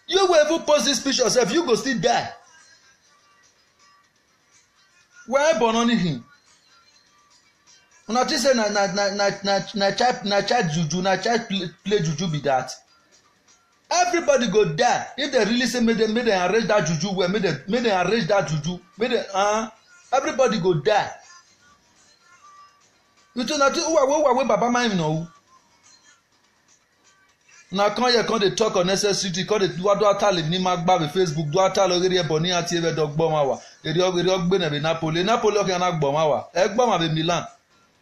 You will even post this picture yourself, you go still die. Why born on him? Una think say na child juju, na child play juju be that. Everybody go die. If they really say make them arrange that juju well, make them arrange that juju, everybody go die. You think that who are Baba mind no? Na kan ye kan dey talk unnecessary, kan dey do atale ni ma gba be Facebook, do atale ori e bo ni ati e do gbo ma wa. Eri ogbe na be Napoli o kan na gbo ma wa. E gbo ma be Milan.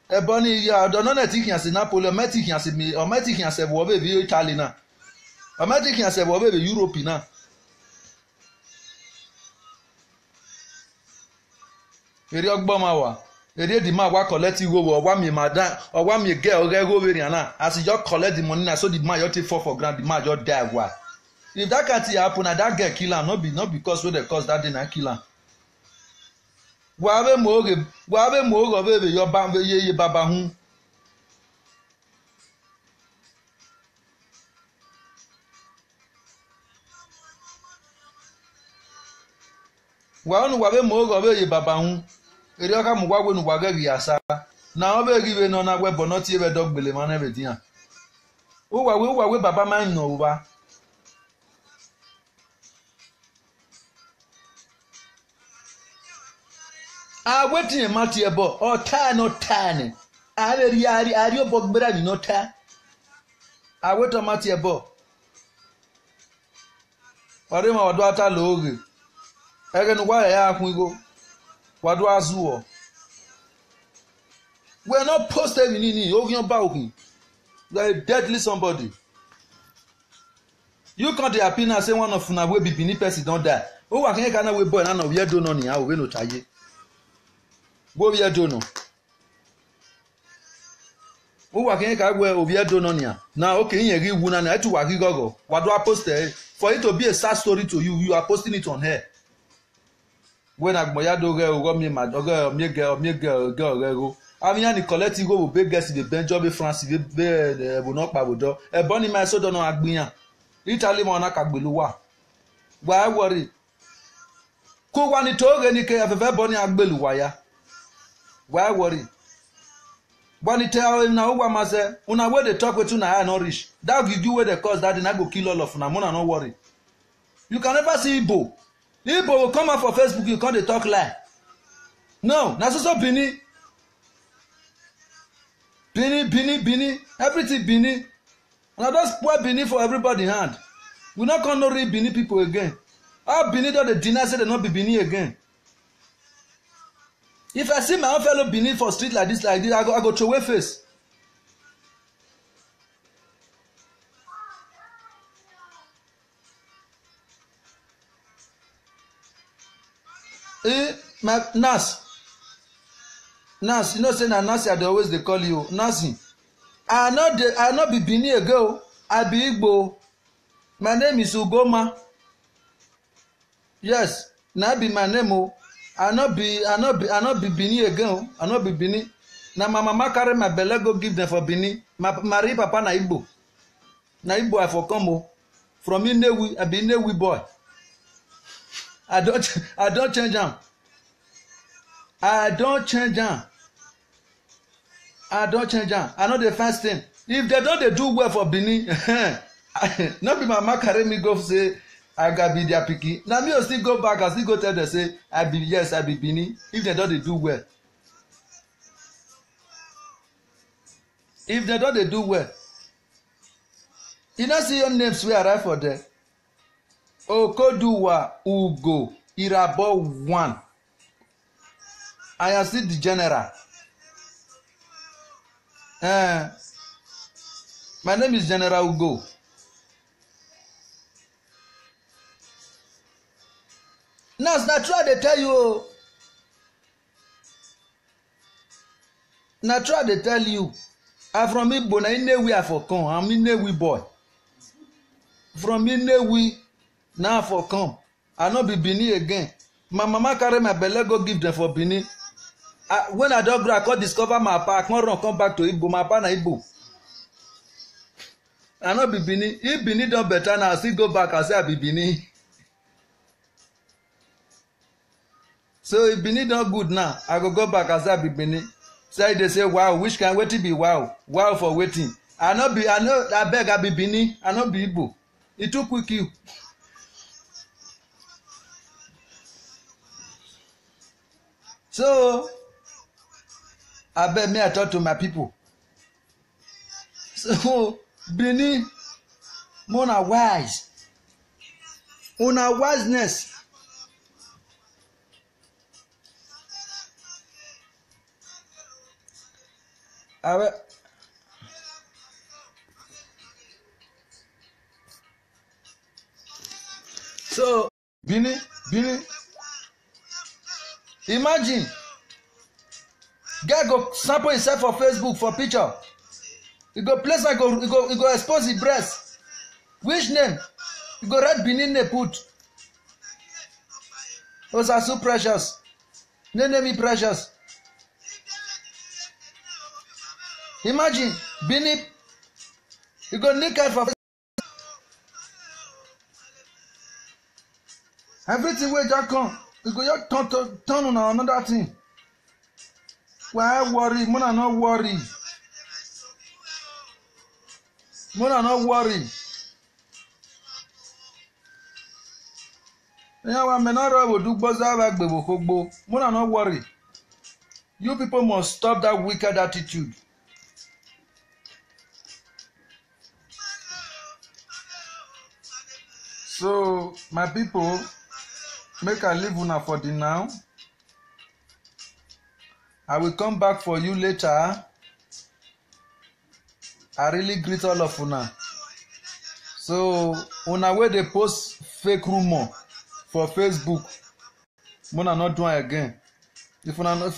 E bo ni ya do no net kian se Napoli, o met kian se mi, o met kian se wo be Italy na. O met kian se wo be Europe na. Eri ogbo ma wa. Eri the man wa collect go wo wa mi madan, or wa mi girl go we na. As you just collect the money na, so the man you take fall for ground, the man just die wa. If that can't happen, na that girl kill am, not because wey dey cause that day na kill am. Wa be mo go be yo ba ye baba hu. Wa onu wa be mo go be ye baba hu. Eri oka mu gwa nu gwa gari asa na o be gibe no na gwe bono ti e be dogbele ma na be dia o wa we baba man no ba a wetin e ma ti e bo o ta no ta ni a be ri ari obogbera ni no ta a weto ma ti e bo ore ma odo ata lo oge ege nu gwa ya akun igo wadu azuo. We are not posted in Ogion Baukin. You are a deadly somebody. You can't happy now say one of una wey be Benin person don die. Oh, I can't we boy na we do no ni how we no chaye. Go we do no. Oh, I can't we do no ni. Now okay, yin ri wu na na tu wa ri gogo. Wadu posted for it to be a sad story to you. You are posting it on her. When agboya do ge o mi ma do ge mi ge ami ani collect go be get the Benjamin France be bo no pa bodo e bo ni ma so do no agbiyan Italy mo na kagbelu wa worry ko wa ni to ge ni ke afefe bo ni agbelu wa ya why worry but it tell him na wa ma say una wey dey talk with una eye no reach that give you wey dey cause that na go kill all of una mona no worry. You can never see Igbo will come out for Facebook, you can't talk lie. No, that's also Bini, everything Bini. And I just pour Bini for everybody hand. We not gonna read Bini people again. How Bini do the deny say they not be Bini again? If I see my own fellow Bini for street like this, I go throw away face. My Nas, you know say na Nasi I dey always dey call you Nasi. I not be Bini ago. I be Igbo. My name is Ugoma. Yes, na be my name o. I not be Bini again. I not be Bini. Na my mama carry my belle go give them for Bini. My papa na Igbo. Na Igbo I for come o. From Inewi, I be Inewi boy. I don't change am. I don't change am. I know the first thing. If they don't they do well for Benin, not be mama carry me go say I got be their picky. Now me will still go back and still go tell them say I be Benin. If they don't they do well. If they don't they do well. You don't see your names we arrive for there. Okoduwa Ugo Irabo 1. I am still the general. My name is General Ugo. Now, try to tell you. Now, try to tell you. I'm from Igbo. Na Inewi I for come. I'm Inewi boy. From Inewi. Now for come. I no be Benin again. My mama carry my belle go give them for Benin. When I don grow, I come discover my papa. I come run come back to Igbo. My papa na Igbo. I no be Benin. If Benin don better now, I still go back and say I be Benin. So if Benin don good now, I go back and say I be Benin. Say they say wow, which kind wetin be wow? Wow for wetin? I beg I be Benin. I no be Igbo. E too quick you. So abeg me I talk to my people. So Benin, una wise, una wiseness. So Benin, imagine guy go sample himself for Facebook for picture. He go place like he go expose his breast. Which name? He go write Benin name put. Those are so precious. Name me precious. Imagine Benin. You go naked for everything wey just come. You go just turn on another thing. Why worry? Mona no worry. Mona no worry. Mona no worry. You people must stop that wicked attitude. So my people, make I leave una for the now. I will come back for you later. I really greet all of una. So una wey dey post fake rumor for Facebook, una not do it again. If una not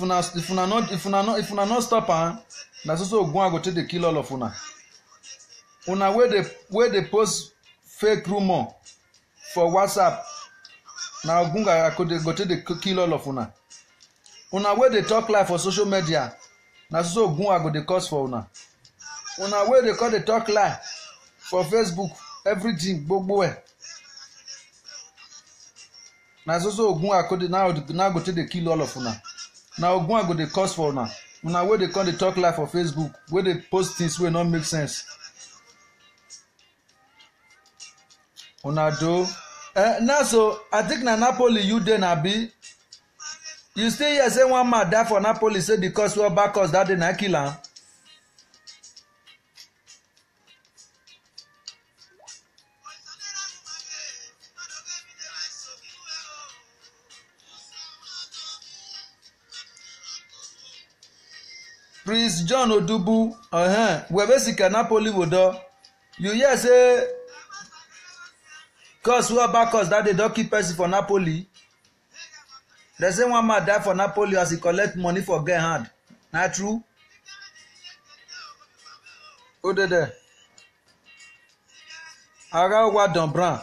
stop am, na so Ogun go take dey kill all of una. Una wey dey post fake rumor for WhatsApp, na Ogun go take dey kill all of una. Una wey dey talk lie for social media, na so Ogun go dey cause for una. Una wey dey call dey talk lie for Facebook, everything gbogbo e. Na so Ogun now go take dey kill all of una. Na Ogun go dey cause for una. Una wey dey call dey talk lie for Facebook, wey dey post things wey no make sense. Una do. Now so I think na Napoli you dey na be. You still hear say one man die for Napoli say because we back us that day na kill am. Prince John Odubu, we basically Napoli wodo. You hear say cause we back us that day don keep person for Napoli. They say one man die for Napoli as he collect money for get hand. Na true? Who dey there? Aga wa Don Brown.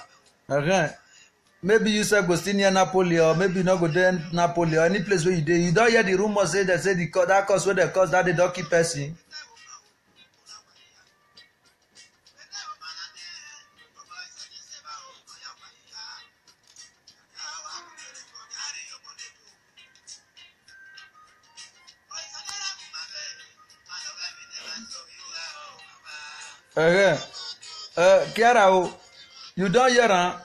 Maybe you say go still near Napoli, or maybe you no go there Napoli, or any place where you dey. You don hear the rumor say they say that cause wey they cause that they don keep person. Kiara, you don hear am?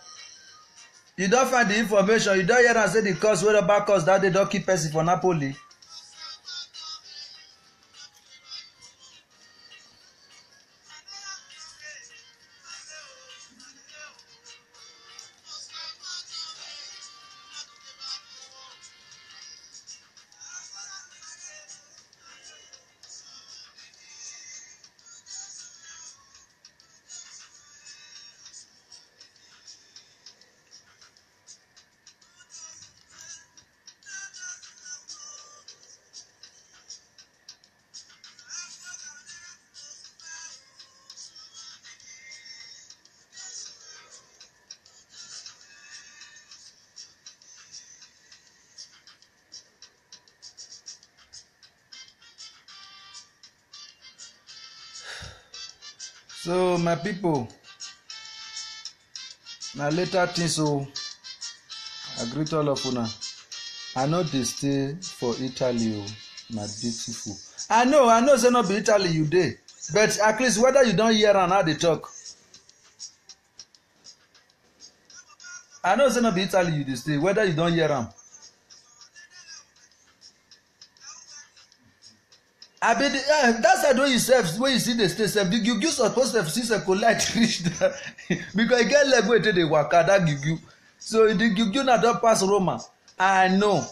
You don find the information? You don hear am say the cause wey the back cause that they don keep person for Napoli? So my people, na later things so I greet all of una. I know they stay for Italy, oh, my beautiful. I know say not be Italy you dey, but at least whether you don't hear am how they talk. I know say not be Italy you dey stay, whether you don't hear am. I be that side wey you sef wey you see dey stay sef, the juju suppose sef see sef collect reach there because e get leg wey dey waka that juju. So the juju na don pass Roma. I know.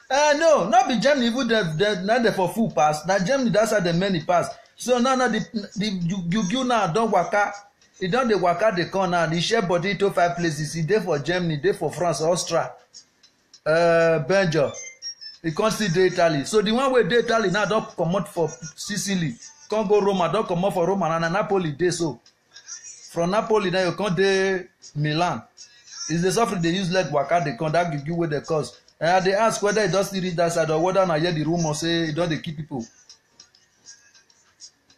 No, not be Germany even na dey for full pass. Na Germany that side the many pass. So now the juju now don waka. E don dey waka dey come now. E share body to 5 places. E dey for Germany, dey for France, Austria, Belgium. E come still dey Italy. So the one wey dey Italy now don comot for Sicily, come go Roma, don comot for Roma and na Napoli dey so. From Napoli now you come dey Milan. Is the suffering dey use leg waka dey come that juju wey dey cause. And I dey ask whether e don still reach that side or whether na hear the rumour say e don dey kill people.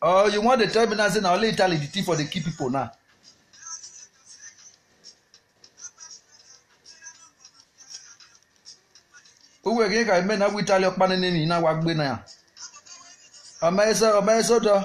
Or you wan dey tell me now say na only Italy the thief for dey kill people now. Uwe ke ka me na wi Italy okpa nene ni na wa gbe na ya. Ọmọ eso do.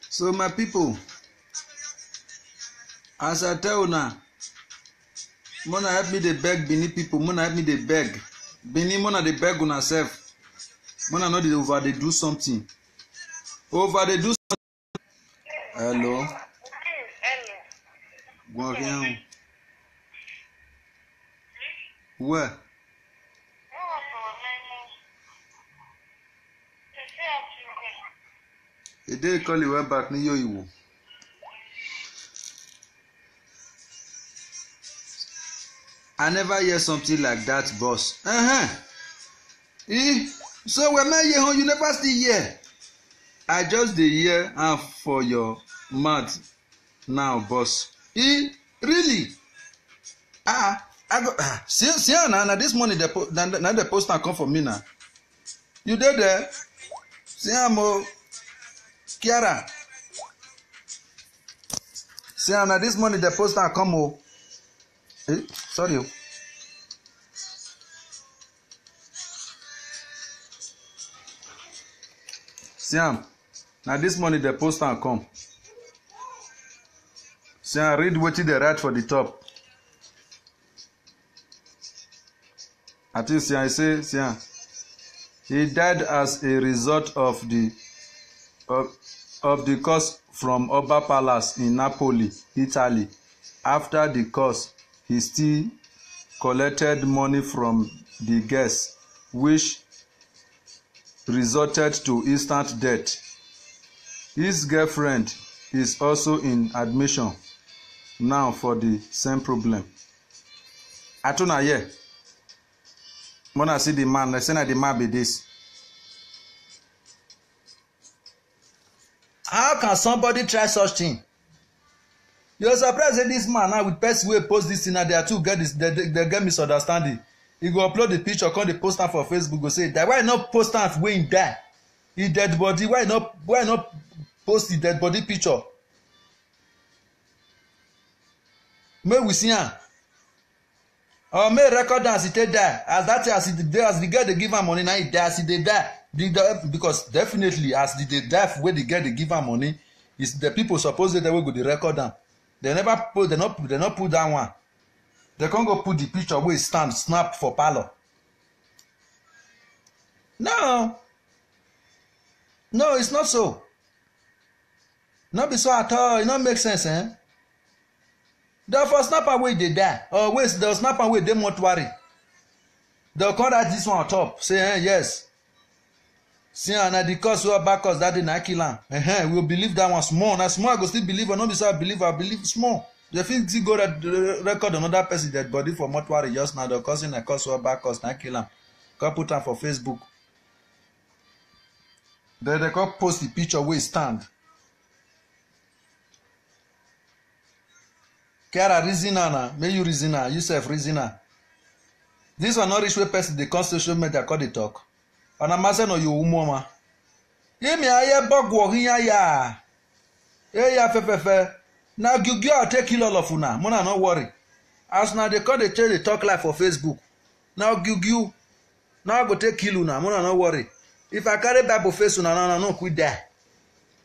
So my people, as I tell una, mona help me dey beg Benin people, mona help me dey beg. Benin mona dey beg una sef. Mona no dey over dey do something. Over dey do something. Hello. Go again. Where? E dey call you back ni yo iwo. I never hear something like that, boss. So when I hear you never still hear. I just dey hear for your mouth now, boss. Really? I go see na this morning the poster come for me now. You dey there? See am Kiara. See na this morning the poster come o. Sorry. Siam, now this morning the poster come. Siam, read what they write for the top. I think Siam, I say Siam, he died as a result of the curse from Oba Palace in Napoli, Italy. After the curse, he still collected money from the guests, which resulted to instant death. His girlfriend is also in admission now for the same problem. Atuna here. Mona see the man, I say na the man be this. How can somebody try such thing? You're surprised that this man now with person wey post this thing now they are two get this they get misunderstanding. He go upload the picture, call the poster for Facebook, go say that why not post am when he die? He dead body, why not post the dead body picture? May we see am. Or may record am as he take die. As that as the girl they give am money now he die as he dey die. because definitely as the death wey dey get dey give am money is the people suppose dey there wey go dey record am. They never put they not put that one. They can't go put the picture wey stand snap for parlor. No, it's not so. Not be so at all. It not make sense, eh? Therefore, snap away they die. Or wait, they'll snap away they mortuary. They'll call that this one on top. Say, yes. See, and the cause we back cause that did not kill him. We'll believe that one small. Now small I go still believe, or not be so I believe small. They think see go record another person dead body for mortuary just now. They're causing a cause we back cause not kill him. Go put am for Facebook. Then they go post the picture where he stand. Kara reasoner na, may you reasoner, you self reasoner. This one not reach where person dey come social media call dey talk. And I'm asking you umoma. Ye me aye bog wo hiya ya. Ya fe. Now you take kill all of una. Mona no worry. As now they call the change the talk live for Facebook. Now you. Now I go take kill una. Mona no worry. If I carry Bible face una no quit there.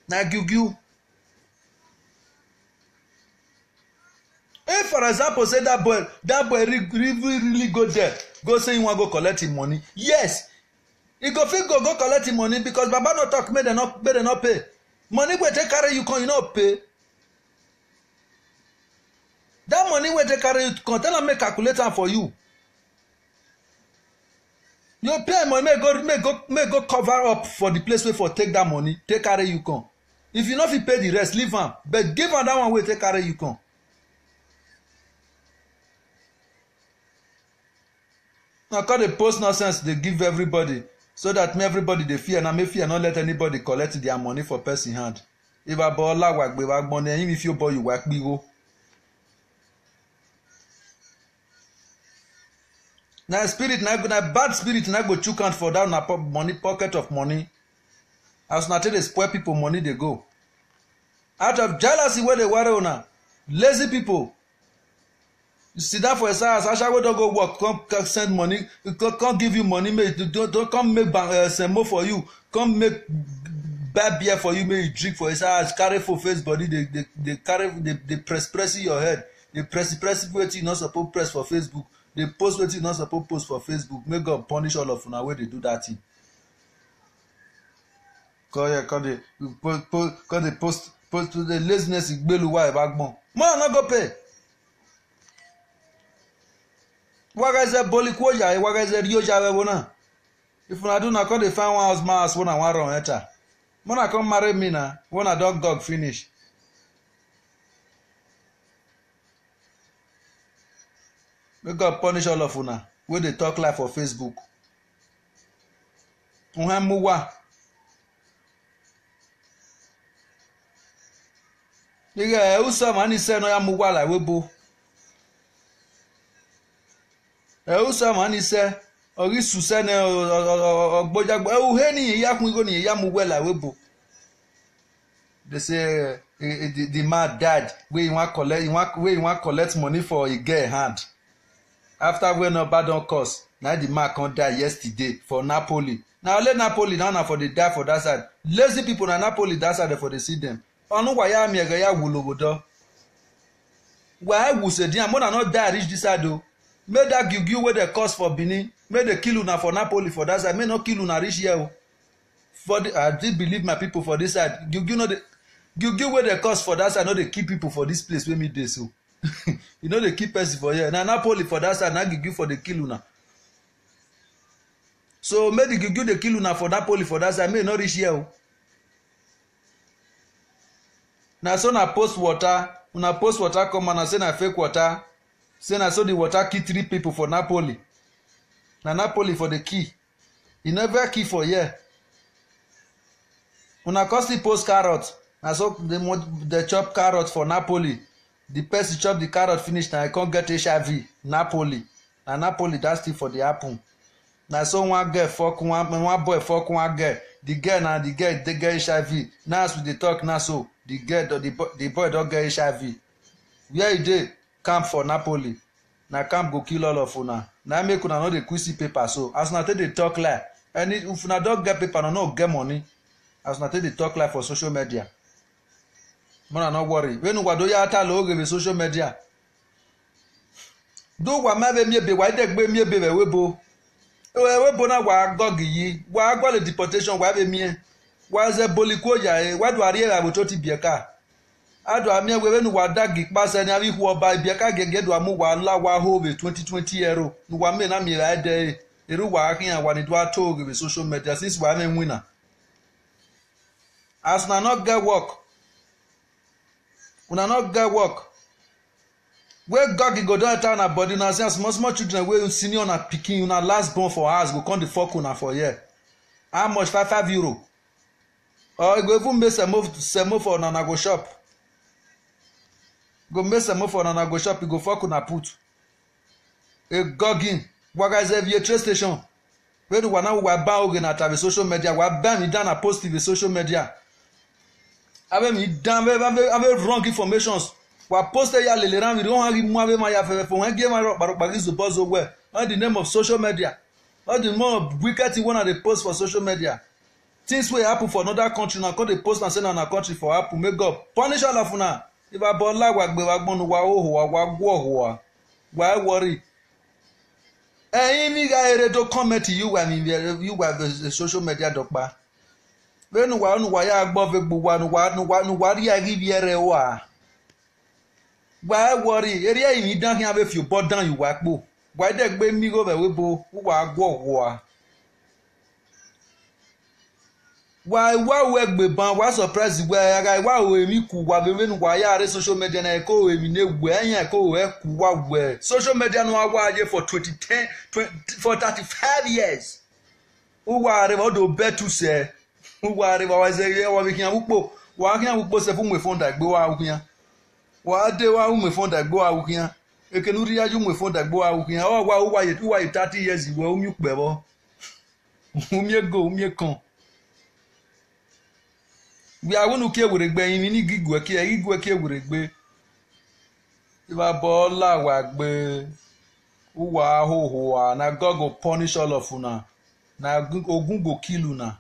Now you. If for example say that boy really go there, go say he want go collect him money. Yes, he go fit go collect him money because Baba no talk make they not pay. Money wey take carry you come, you not pay. That money wey take carry you come, tell am make calculate am for you. You pay money, may go cover up for the place where for take that money, take carry you come. If you not fit pay the rest, leave am. But give am that one wey take carry you come. Now call the post nonsense they give everybody so that everybody they fear and may fear not let anybody collect their money for person hand. If I bought la wag be wag money, and if you boy you wag bigo. Now spirit now bad spirit now go chook out for that na money pocket of money. As not they spoil people money they go. Out of jealousy where they worry on lazy people. You sit down for a size, I shall don't go work, come send money, come give you money, don't come make some more for you, come make bad beer for you, make you drink for a size, carry for face body, they carry, they press in your head, they press what you not supposed to press for Facebook, they post what you not supposed to post for Facebook, make God punish all of you where they do that thing. Cause they post the laziness, Igbeluwa Ebagbon. Man, not go pay. Wagaze bolikwo ya wagaze rioja webona. If una do na come dey find one house mass when I wan run enter. Mona come marry me na when I dog finish. May God punish all of una wey dey talk live for Facebook. Unha muwa. Nigga, usa mani say no ya muwa la webo. Usa mani say orisu say ne ogbojagbo uheni ya kun igo ni ya muwe la webo. They say the man died where he want collect money for a girl hand. After when no bad don cost, now the man can't die yesterday for Napoli. Now let Napoli now for the die for that side. Lazy people na Napoli that side for the see them. Onu wa ya mi ega ya wulogodo. Why we say dia more not die reach this side though. Make that Gugu where the cost for Benin, make the kill una for Napoli for that side, may not kill una reach here. For the, I did believe my people for this side. Gugu know the Gugu where the cost for that side, not they keep people for this place where me dey so. You know they keep person for here. Now Napoli for that side, now Gugu for the kill una. So make the Gugu the kill una for Napoli for that side, may not reach here. Now so na post water, una post water come and say na fake water. Say na so the water kill 3 people for Napoli. Na Napoli for the key. He never key for here. Una costly post carrot. Na so they chop carrot for Napoli. The person chop the carrot finish now I can't get HIV. Napoli. Na Napoli that's still for the apple. Na so one girl fuck one boy fuck one girl. The girl now they get HIV. Now as we dey talk now so the girl the boy don't get HIV. Where he dey? Camp for Napoli. Na camp go kill all of una. Na make una no dey quick see paper so. As una take dey talk like And if una don't get paper, no get money. As una take the talk life for social media. Mona not worry. When you do ya ta lo give social media. Do wa ma be mi be wa de gbe mi be webo. Webo na wa gogi yi. Wa gwa le deportation wa be mi. Wa ze boliko ya e. Wa do ari e abo to ti bieka. Ado ami we nu wa dagi pase ni abi hu oba bieka gege do amu wa la wa ho be 2020 euro. Nu wa me na mi ra de. Eru wa akin wa ni do ato give social media since wa me winner. As una not get work. Una not get work. Where God go down town and body now say small children wey senior na pikin una last born for house go come the fuck una for here. How much? 5 euro. Or you go even make some for una go shop. Go make some for una go shop, you go fuck una put. A gogging. Waga is a train station. Where do we now we ban oge na TV social media? We ban me down a post TV social media. Ave me down ave wrong informations. We post ya lele ran we don't have mo ave ma ya fe for when game barokbagi zo bozo we. On the name of social media. All the more wicked thing one they post for social media. Things wey happen for another country now, come they post and send on a country for happen. Make God punish all of una. If I born like wagbe wagbonu wa oho wa gwo why worry? Any guy to comment to you and you have the social media dokpa. When wa ya agbo vegbu wa nu wa ri agibere wa. Why worry? Area in dan can have if you bought down you wakbo. Why dey gbe mi go be webo wa gwo wa. Why we gbe ban wa surprise we aga wa we mi ku wa be nu wa ya re social media na ko we mi ne we anya ko we ku wa we social media no wa je for 35 years u wa re o do betu se u wa re wa se ye wa bi kian pupo wa kian pupo se fun we fon da gbe wa kian wa de wa mu fon da gbe wa kian e ke nu ri aju mu fon da gbe wa kian o wa ye 30 years we o mi pe bo o mi ego o mi kan. We are going to care with a gbe ni gigwe ke wuregbe iba bola wagbe uwa hohoa na God go punish all of una na ogun go kill una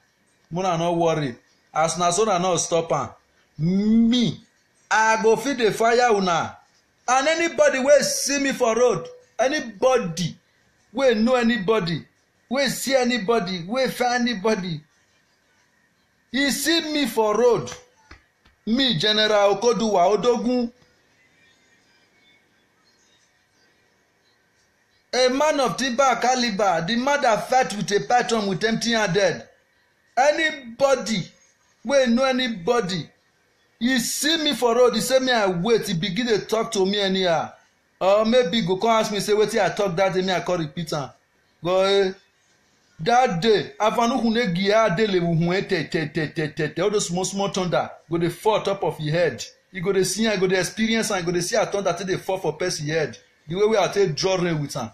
muna no worry as na so na no stop am me I go feed the fire una and anybody wey see me for road anybody wey know anybody wey see anybody wey find anybody. He see me for road. Me, General Okoduwa Odogun. A man of Tiba caliber. The man that fight with a python with empty-handed. Anybody. We know anybody. He see me for road. He say me I wait. He begin to talk to me anyhow. Or maybe go come ask me say wetin I talk that day me I call repeat am. Go that day, afanu hune gia de le hune te all those small thunder go dey fall top of your head. You go dey see and go dey experience and go dey see a thunder till dey fall for person head. The way we are take draw rain with am.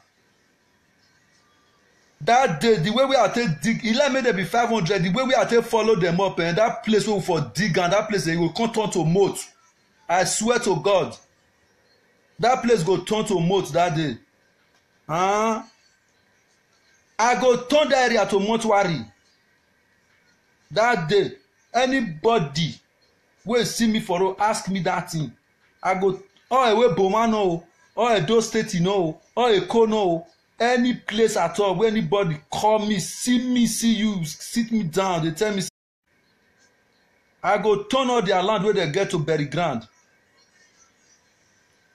That day, the way we are take dig, e like make there be 500. The way we are take follow them up and that place wey we for dig and that place they go come turn to moat. I swear to God, that place go turn to moat that day. I go turn that area to mortuary. That day, anybody wey see me for road ask me that thing. I go, we Boma no, Edo State no, Eko no, any place at all where anybody call me, see you, sit me down, they tell me. I go turn all their land where they get to bury ground.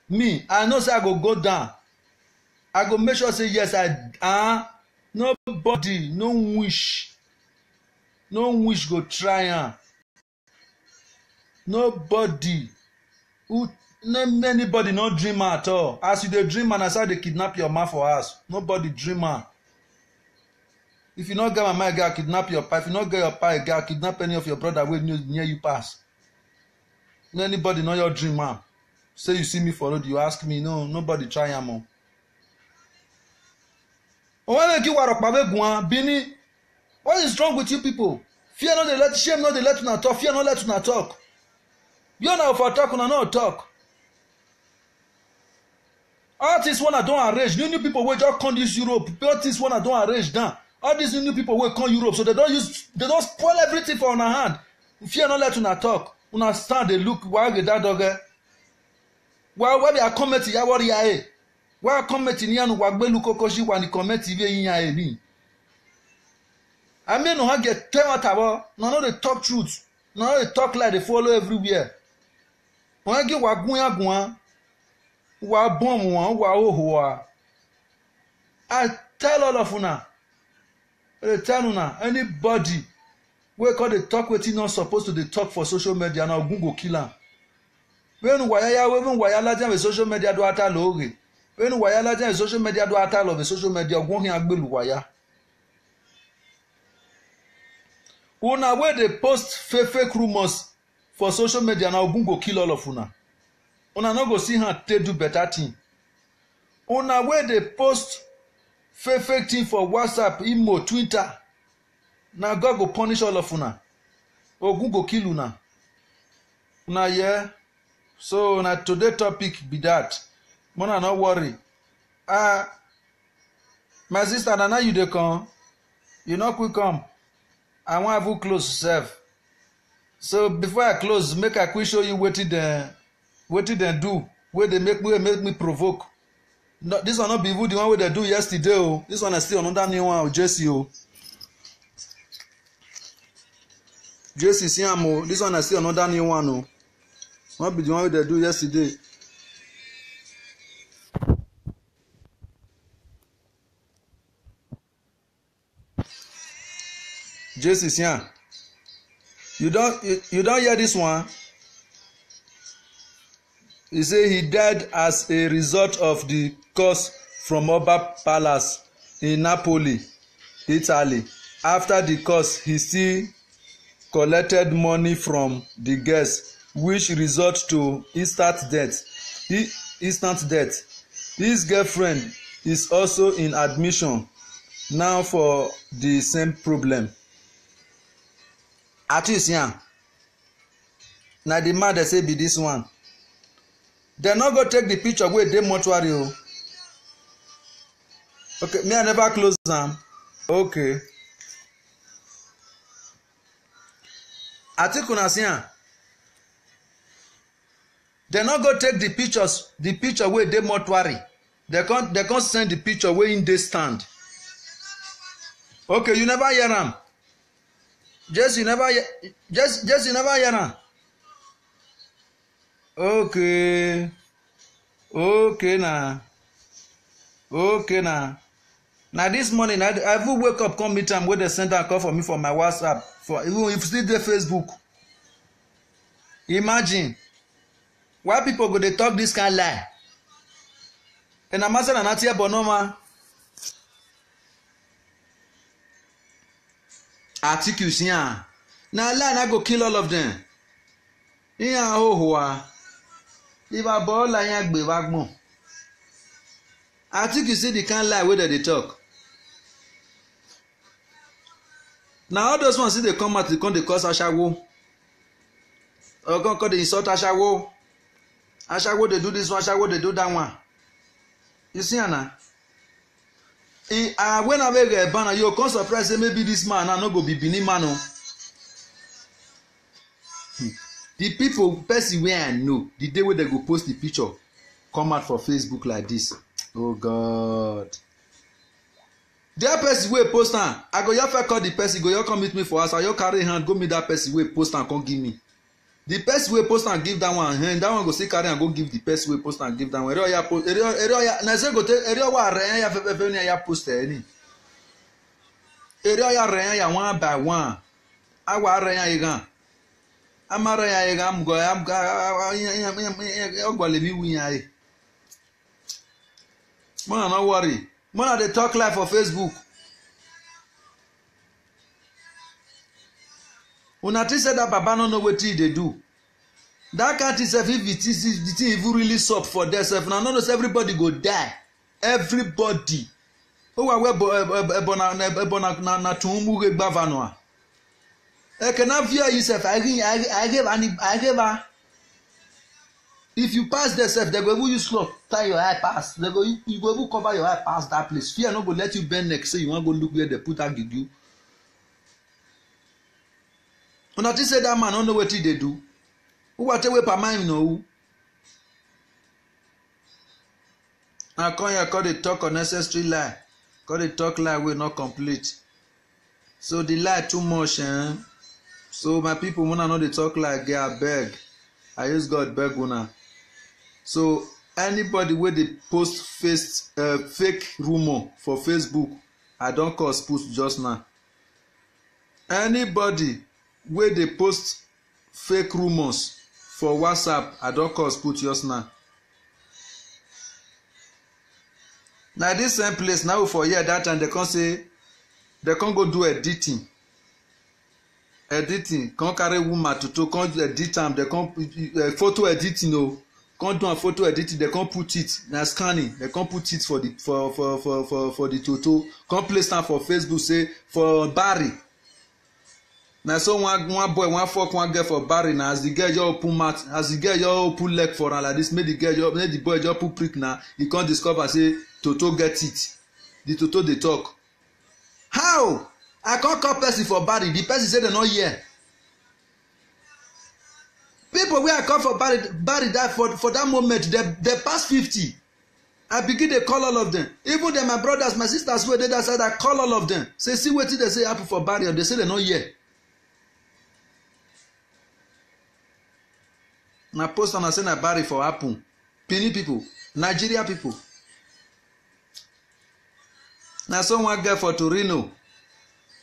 Me, I know say I go down. I go make sure say yes, nobody, no wish go try am. Nobody, anybody no dream at all. As you dey dream and as how they kidnap your man for house, nobody dream am. If you not get my man, girl, kidnap your pa. If you not get your pa, girl, kidnap any of your brother wey near you pass. No anybody know your dream am. Say you see me for road, you ask me, no, nobody try am o. What is wrong with you people? Fear not, they let shame not, they let una talk. Fear not, let una talk. You know for talk, una not talk. All this one I don't arrange. New people wey just come this Europe. All this one I don't arrange down. All these new people will come Europe, so they don't spoil everything for our hand. If you not let una talk, una stand they look why get that dog. Why they are commenting ya worry ya e. Why commenting ya no wagbe lukokoshi when the comment ibe yin ya e ni. I mean no get tell what about no they talk truth. No they talk like they follow everywhere. Wọ́n get wagun ya gun wa bomb wan wa oho. I tell all of una. I tell una anybody we call the talk wetin not supposed to dey talk for social media na ogun go kill am. When waya when waya laja be social media do ata lore. When waya laja be social media do ata lo be social media ogun hin agbelu waya. Una wey dey post fake rumors for social media na ogun go kill all of una. Una no go see how take do better thing. Una wey dey post fake thing for WhatsApp, Imo, Twitter. Now God go punish all of una. Ogun go kill una. Una yeah. So na today topic be that. Mona no worry. My sister, now you dey come. You no quick come. I want have close self. So before I close, make I quick show you wetin dem do. Where they make me provoke. No, this one not be even the one wey they do yesterday. Oh. This one is still another new one of Jesse. Oh. Jesse Siamo. This one is still another new one. Oh. Not be the one wey they do yesterday. Jesse Siam. You don't hear this one? He say he died as a result of the curse from Oba Palace in Napoli, Italy. After the curse, he still collected money from the guests, which result to instant death. His girlfriend is also in admission now for the same problem. At least, yeah. Now the man they say be this one. They not go take the picture wey dey mortuary o. Okay, me I never close am. Okay. I think una see am. They not go take the picture wey dey mortuary. They can't send the picture wey in dey stand. Okay, you never hear am. Just you never hear am. Okay now. Now this morning I will wake up come meet am wey dey send am call for me for my WhatsApp for even if still dey Facebook. Imagine why people go dey talk this kind lie. And I'm asking an atia bonoma. Article here. Now lie I go kill all of them. Iya ohoa. If I ball like agbe wagbon. I think you see the kind lie where they talk. Now all those ones see they come out they come they cause Ashawo. Or come they insult Ashawo. Ashawo they do this one, Ashawo they do that one. You see Anna? When I make a banner, you come surprise say maybe this man now no go be Benin man. The people person wey I know the day wey they go post the picture come out for Facebook like this. Oh God. That person wey post am I go just call the person go just come meet me for house I just carry hand go meet that person wey post am come give me. The person wey post am give that one hand that one go still carry am go give the person wey post am give that one. Ere na say go take ere wa re ya fefe ni ya post any. Ere ya re ya one by one. Awa re ya igan. Amara ya igam go am ogole mi win ya e. Mona no worry. Mona dey talk live for Facebook. Una think say that baba no know wetin dey do. That can't self if the thing even really sup for themselves. Now no know everybody go die. Everybody. Oh wa we ebona na tumu ge gbavanoa. I cannot view yourself. I give her. if you pass there sef dem go even use cloth tie your eye pass, you go even cover your eye pass that place. Fear no go let you bend neck say you wan go look where dem put that juju. Una think say that man no know wetin he dey do? Who wa take wey per mind know who? Na come here come dey talk unnecessary lie, come dey talk lie wey no complete. So the lie too much so my people una no dey talk lie again abeg. I use God beg una. So anybody wey dey post fake rumor for Facebook, I don cause put just now. Anybody wey dey post fake rumors for WhatsApp, I don cause put just now. Na this same place now for here that time they come say they come go do editing come carry woman to come edit am, they come photo editing o, come do am photo editing, they come put it na scanning, they come put it for the toto, come place am for Facebook say for Barry. Na so one boy one fuck one girl for Barry na, as the girl just open mouth, as the girl just open leg for am like this, make the boy just put prick na, he come discover say toto get it. The toto dey talk. How? I can't call person for Barry, the person say they no hear. People wey I call for Barry that for that moment they pass 50. I begin to call all of them. Even them my brothers, my sisters wey dey that side, I call all of them. Say see wetin they say happen for Barry, and they say they no hear. Na post am say na Barry for happen. Benin people, Nigeria people. Na so one girl for Torino,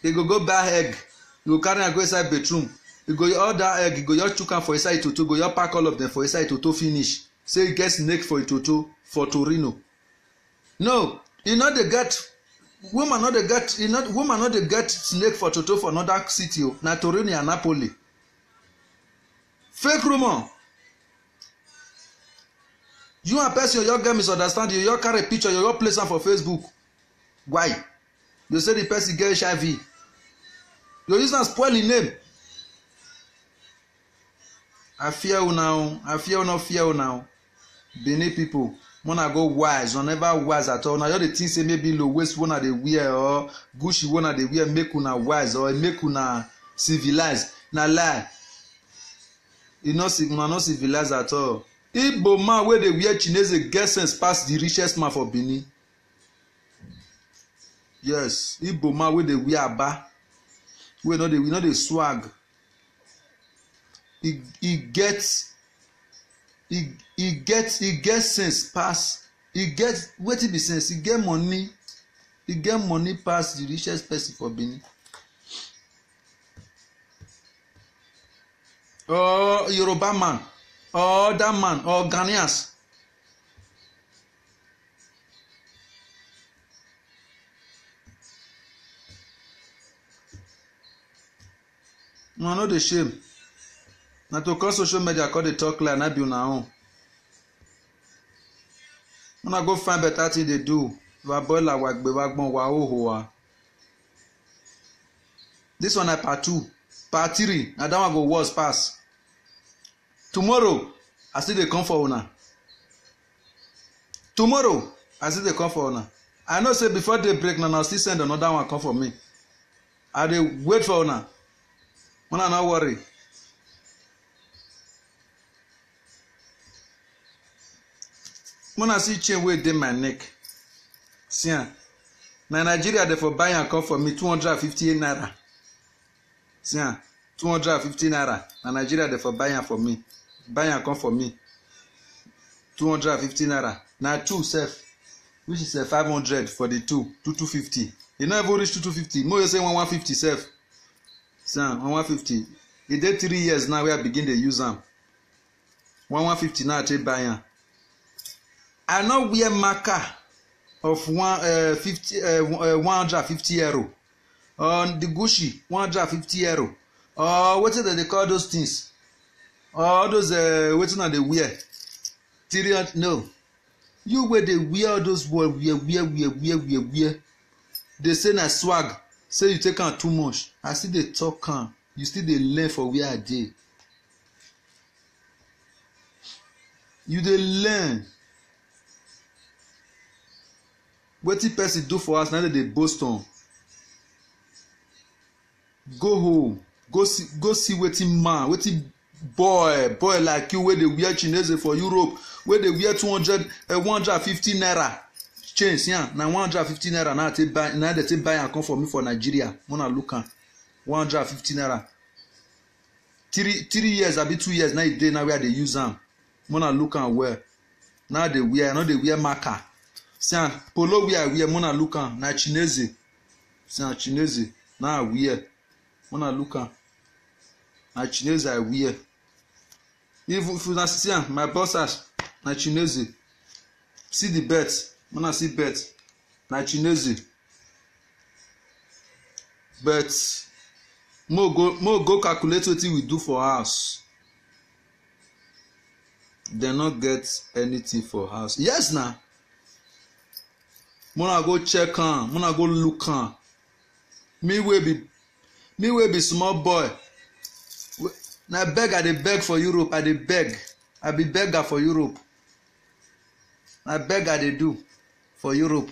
he go buy egg, he go carry am go inside bedroom, he go order egg, he go just chook am for inside toto, go just pack all of them for inside toto finish. Say he get snake for toto for Torino. No, he no dey get woman, no dey get snake for toto for another city o. Na Torino and Napoli. Fake rumor. You and person you get misunderstand, you carry picture, you place am for Facebook. Why? You say the person get HIV. You use am spoil the name. I fear you now. I fear you not fear you now. Benin people, wanna go wise, or never wise at all. Now you the thing say maybe low waist wanna they wear or Gucci wanna they wear make una wise or make una civilized. Na lie. You not civilized at all. Igbo man wey dey wear Chinese get sense pass the richest man for Benin. Yes, Igbo man wey dey wear aba, we no dey swag. He get sense pass. He get wetin be sense. He get money. He get money pass the richest person for Benin. Or Yoruba man, or that man, or Ghanaians. No, no dey shame. Na to come social media call dey talk lie, na be una own. Una go find better thing dey do. Wa boiler wa gbe wa gbon wa oho wa. This one na part 2. Part 3, na that one go worse pass. Tomorrow, I still dey come for una. Tomorrow, I still dey come for una. I know say before day break, na still send another one come for me. I dey wait for una. Una no worry. Una see chain wey dey my neck. See am. Na Nigeria dey for buy am come for me 250 naira. See am. 250 naira. Na Nigeria dey for buy am for me. Buy am come for me. 250 naira. Na 2 sef. Which is 500 for the 250. You no even reach 250. More you say 150 sef. See am, 150. E dey 3 years now wey I begin dey use am. 150 now I take buy am. I no wear marker of 150 euro. On the Gucci 150 euro. Or wetin dem dey call those things? All those wetin they wear. No. You wey dey wear all those wear. They say na swag. Say you take am too much. I still dey talk am. You still dey learn for where I dey. You dey learn. Wetin person do for us, now they boast on. Go home. Go see wetin man, wetin boy like you wey dey wear chinese for Europe, wey dey wear 150 naira chains, yeah, na 150 naira na take buy, na dey take buy and come for me for Nigeria. Mona look am, 150 naira. 3 years abi 2 years na e dey now where they use am. Mona look am well. Now they wear, no dey wear marker. See am, polo wear mona look am na chinese. See am chinese na wear. Mona look am. Na chinese I wear. If you see am, my bossers na chinese. See the bet, mona see bet na chinese. But mo go calculate wetin we do for house. They not get anything for house. Yes na. Mona go check am, mona go look am. Me wey be small boy. Na beg I dey beg for Europe. I dey beg. I be beggar for Europe. Na beg I dey do for Europe.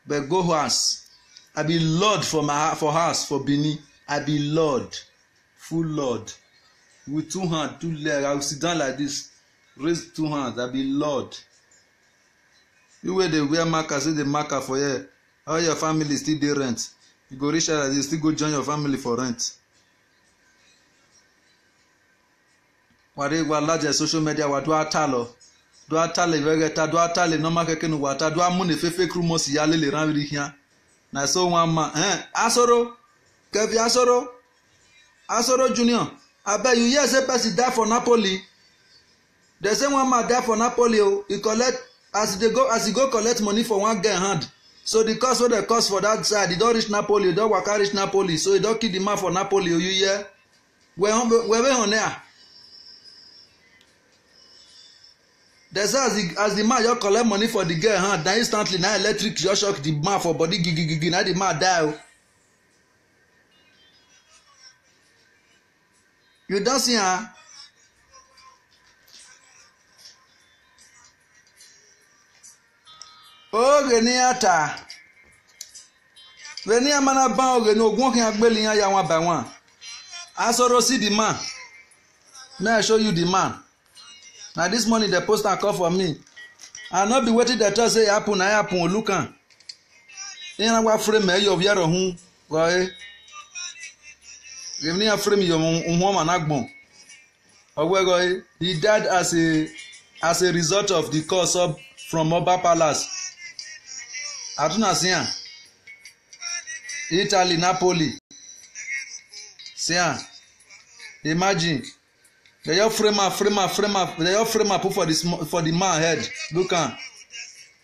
But go house. I be lord for house for Benin. I be lord, full lord, with 2 hands, 2 legs. I will sit down like this, raise 2 hands. I be lord. You wey dey wear marker, say the marker for here. All your family still dey rent. You go reach out, you still go join your family for rent. Wa large social media wa do atalo vegeta do atale normal keke no wata do amune fefe krumos ya lele ran ri hia na so one man asoro kevi asoro junior abeg you hear say person die for Napoli. They say one man die for Napoli o. He collect as he go collect money for one girl hand. So the cost wey dey cost for that side, he don reach Napoli, he don waka reach Napoli, so he don kill the man for Napoli o. You hear? We on there. They say as the man just collect money for the girl hand, na instantly na electric just shock the man for body gigi, na the man die o. You don see am? Oge ni ata. Veni amana ban oge no ogun kin agbeli yan ya one by one. Asoro see the man. May I show you the man? Now this morning the poster call for me. I not be waiting the tell say happen na happen look am. Ina wa frame me yo viero hun. Go e. Give me a frame yo unwo man agbon. Owe go e. He died as a result of the curse up from Oba Palace. Atuna sian. Italy, Napoli. Sian. Imagine. They all frame up. They all frame up for the man head. Look at.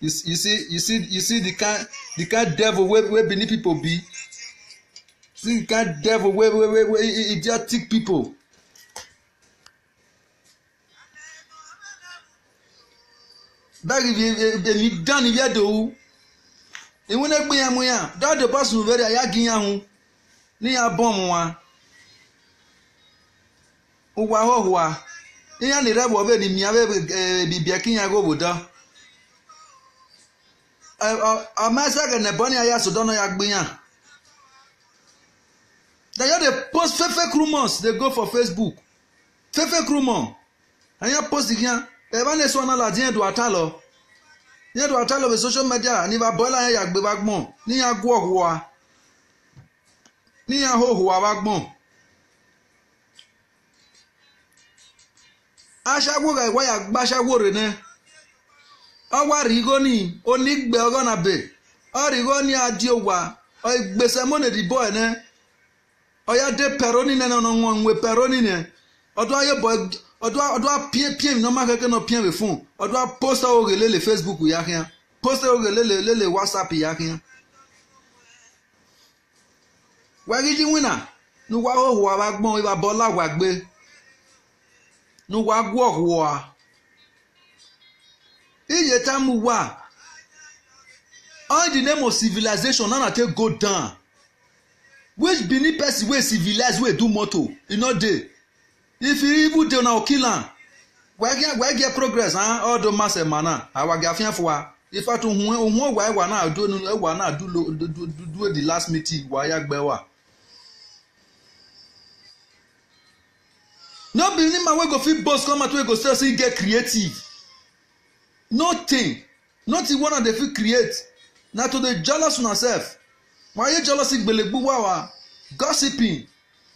You see the kind devil where beneath people be. See the kind devil where idiotic people. That if done if you do. E won egbe yan mo yan. That the person very ayagin yan hu. Ni ya bomb wa. Uwa hohwa. Iyan ni rebo be ni mi abe bibia kin ya go bodo. Amasa ga ne boni aya so dono ya gbe yan. They post fake rumors, they go for Facebook. Fake rumor. Anya post yan. E ba ne so na la din do atalo. Ni do atalo be social media ni ba bola yan ya gbe bagbon. Ni ya gwo hwa. Ni ya hohwa bagbon. Ashawo ga wa ya gba ashawo re ne. Owa rigo ni onigbe ogona be. O rigo ni adiowa. O igbese mo ne di boy ne. Oya de peroni ne no nwe peroni ne. Odo aye boy odo piem no ma keke no piem be fun. Odo post o le Facebook ya kian. Post o le WhatsApp ya kian. Wa gidi wina. Nu wa ho wa bagbon iba bola wa gbe. Nu wa gwo wa. Iye tamu wa. All the name of civilization na take go down. Which Benin person wey civilize wey do moto, e no dey. If you even dey na kill am. we get progress all the mass mana awa ga fian fo wa ifa to ohun wa na do nu wa na do the last meeting wa ya gbe wa no be any man we go fit boss come out we go say get creative nothing one of the fit create na to dey jealous on yourself why you jealousy gbelegbu wa gossiping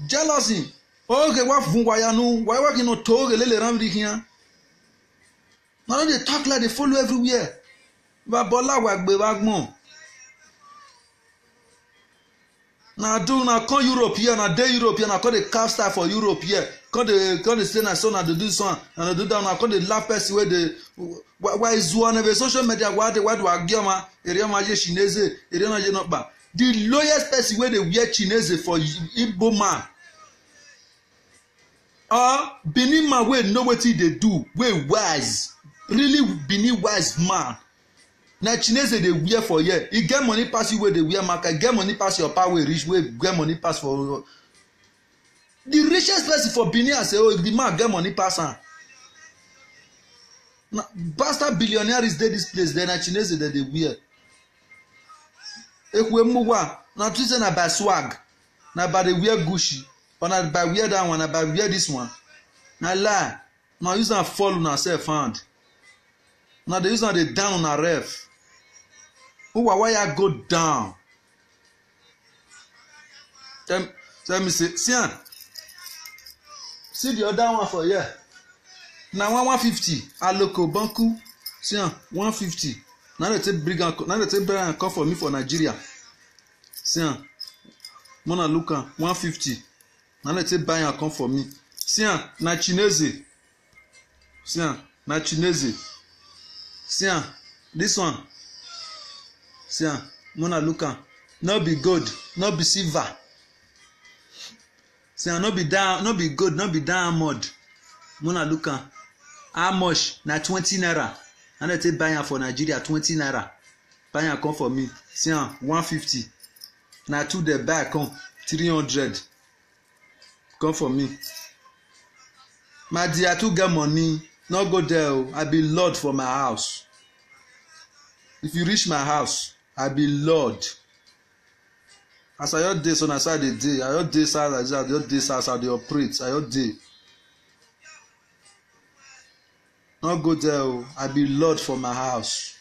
jealousy oge wa fun wa ya nu why wa kinu to oge lele ran ri hian na dey talk like dey follow everywhere ba bola wa gbe wa gbon na do na come Europe here na dey Europe here na come dey carve style for Europe here come dey say na so na dey do son na dey do down na come dey laugh person wey dey why is one of the social media why do agioma ere ma je chinese ere na je no pa the lowest person wey dey wear chinese for Igbo man or Benin man wey know wetin dey do wey wise really Benin wise man na chinese dey wear for here e get money pass you wey dey wear market get money pass your power wey reach wey get money pass for the richest person for Benin say oh the man get money pass am na bastard billionaires dey this place then na chinese dey wear ekwe muwa na to say na by swag na by dey wear Gucci or na by wear that one na by wear this one na lie na use am fall una self hand na dey use am dey down una ref who why ya go down tell me say see the other one for here na 150 aloko banku see 150 na dey take bring am na dey take bring am come for me for Nigeria see mona look am 150 na dey take buy am come for me see na chinese see na chinese see this one see mona look am no be gold no be silver see no be gold no be diamond mona look am how much na 20 naira and they take buy am for Nigeria 20 naira buy am come for me see 150 na two dey buy come 300 come for me my dear too get money no go there o I be lord for my house if you reach my house I be lord as I just dey so na so I dey dey I just dey south as I just dey south I dey operate I just dey no go there o I be lord for my house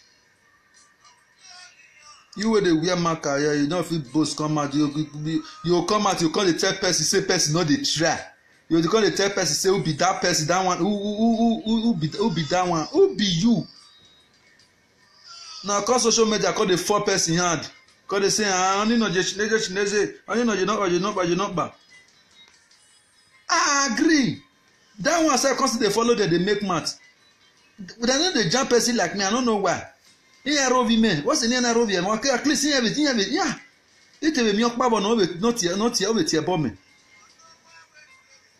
you wey dey wear marker here you no fit boast come out you come out you come dey tell person say person no dey try you come dey tell person say who be that person that one who be that one who be you na come social media come dey fall person hand come dey say oni no je chinese oni no je no ba I agree that one sef come still dey follow dem dey make math dem no dey jam person like me I no know why ihe rovi me what's the name rovi and okay at least everything yeah it be mi okpa bo no tie o be tie bo me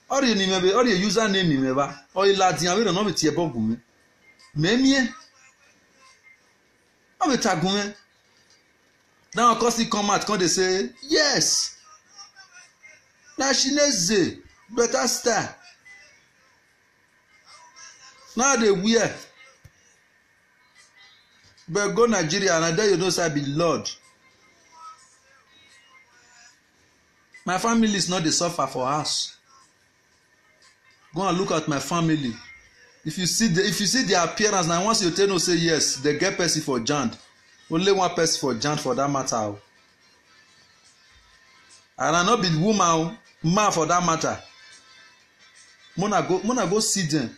ori ni me be ori username mi me ba o ila dia we no be tie bo gun me mie o be tagun me now cause he come out come dey say yes na chinese better style now dey wear but go Nigeria and there you know say I be lord my family is not dey suffer for house go and look at my family if you see the appearance na once you tell no say yes they get person for jand only one person for jand for that matter o and I no be woman o man for that matter mona go see them.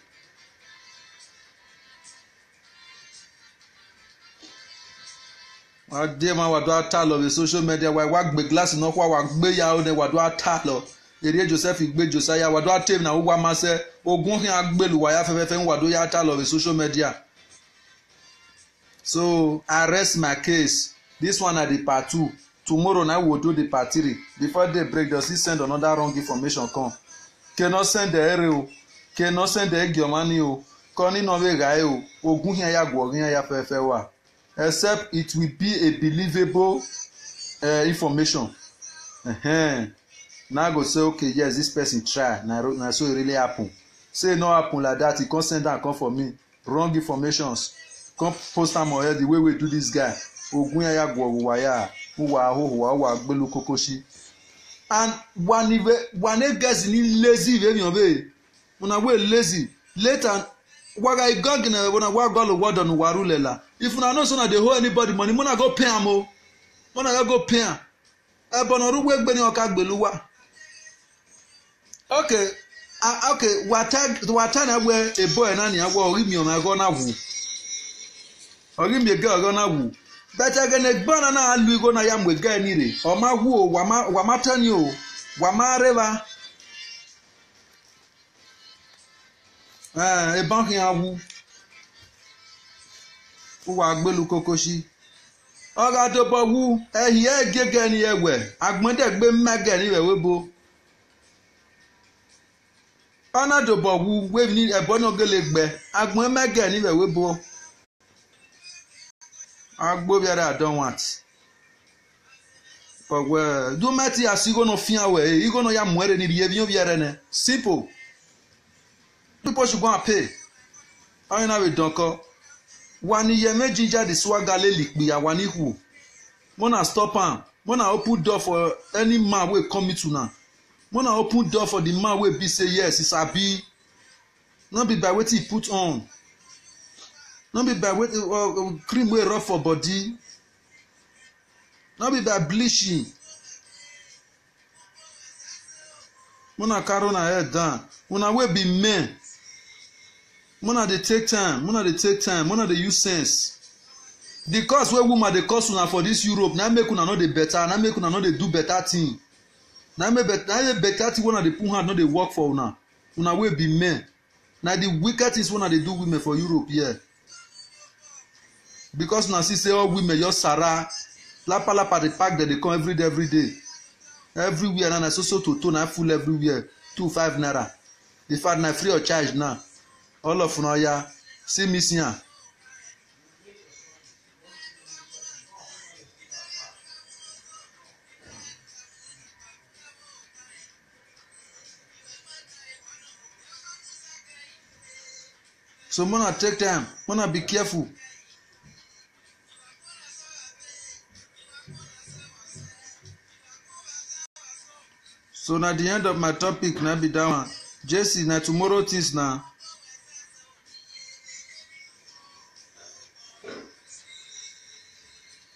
Ade ma wa do ata lo be social media wa gbe glass no kwa wa gbe ya o ne wa do ata lo ere Joseph gbe Josiah wa do atem na wa ma se ogun hin agbelu wa ya fefefe wa do ya ata lo be social media so I rest my case this one na the part 2 tomorrow na we will do the part 3 before they break does he send another wrong information come cannot send the ere o cannot send the egiomani o ko ni no be ga e o ogun hin ya gwo hin ya fefefe wa except it will be a believable information now I go say okay yes this person try na so it really happen say no happen like that, he come send am come for me, wrong informations, come post am on head the way we do this guy. Ogun ya gwo waya, mu wa ho wa gbelu kokoshi. And one guys ni lazy ve mi obe. Una we lazy. Later waga igog na when wa go lo word on warulela. If una know so na dey hold anybody money, muna go pay am o. Muna go pay am. E bonoru we gbe ni oka gbelu wa. Okay. Okay, wata na we a boy na ni agwo ori mi o ma go na wu. Ori mi ge go na wu. Better gonna gbana na alu go na ya mwe ga ni re. O ma wu o wa ma tani o. Wa ma reva. E ban kin awu. Wa gbelu kokoshi. Oga to bo wu ehi e gege ni ewe. Agbon de gbe mage ni we bo. Ana to bo wu we ni ebo no gele gbe. Agbon mage ni we bo. Agbo biara I don't want. But well, do mati asigo no fia we. You go no ya mwere ni biye biara ne. Simple. People should go and pay. I know we don't call. Wani yeme jinja the swagger likbi ya wani hu. Mona stop am. Mona open door for any man wey come to now. Mona open door for the man wey be say yes, it's abi. Not be by wetin he put on. Not be by cream wey rub for body. Not be by bleaching. Mona carry una head down. Una wey be men. Mona dey take time. Mona dey use sense. The cause wey woman dey cause una for this Europe, na make una no dey better, na make una no dey do better thing. Na better thing when una dey put hand no dey work for una. Una wey be men. Na the wicked things when una dey do women for Europe here. Yeah. Because una see say all women just sara lapa dey pack dem dey come every day. Everywhere na so to na full everywhere. 2-5 naira. The fact na free of charge now. All of una ya see me see am. So mona take time, mona be careful. So na the end of my topic na be that one. Jesse, na tomorrow things na.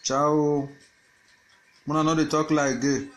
Ciao. Mona no dey talk like gay.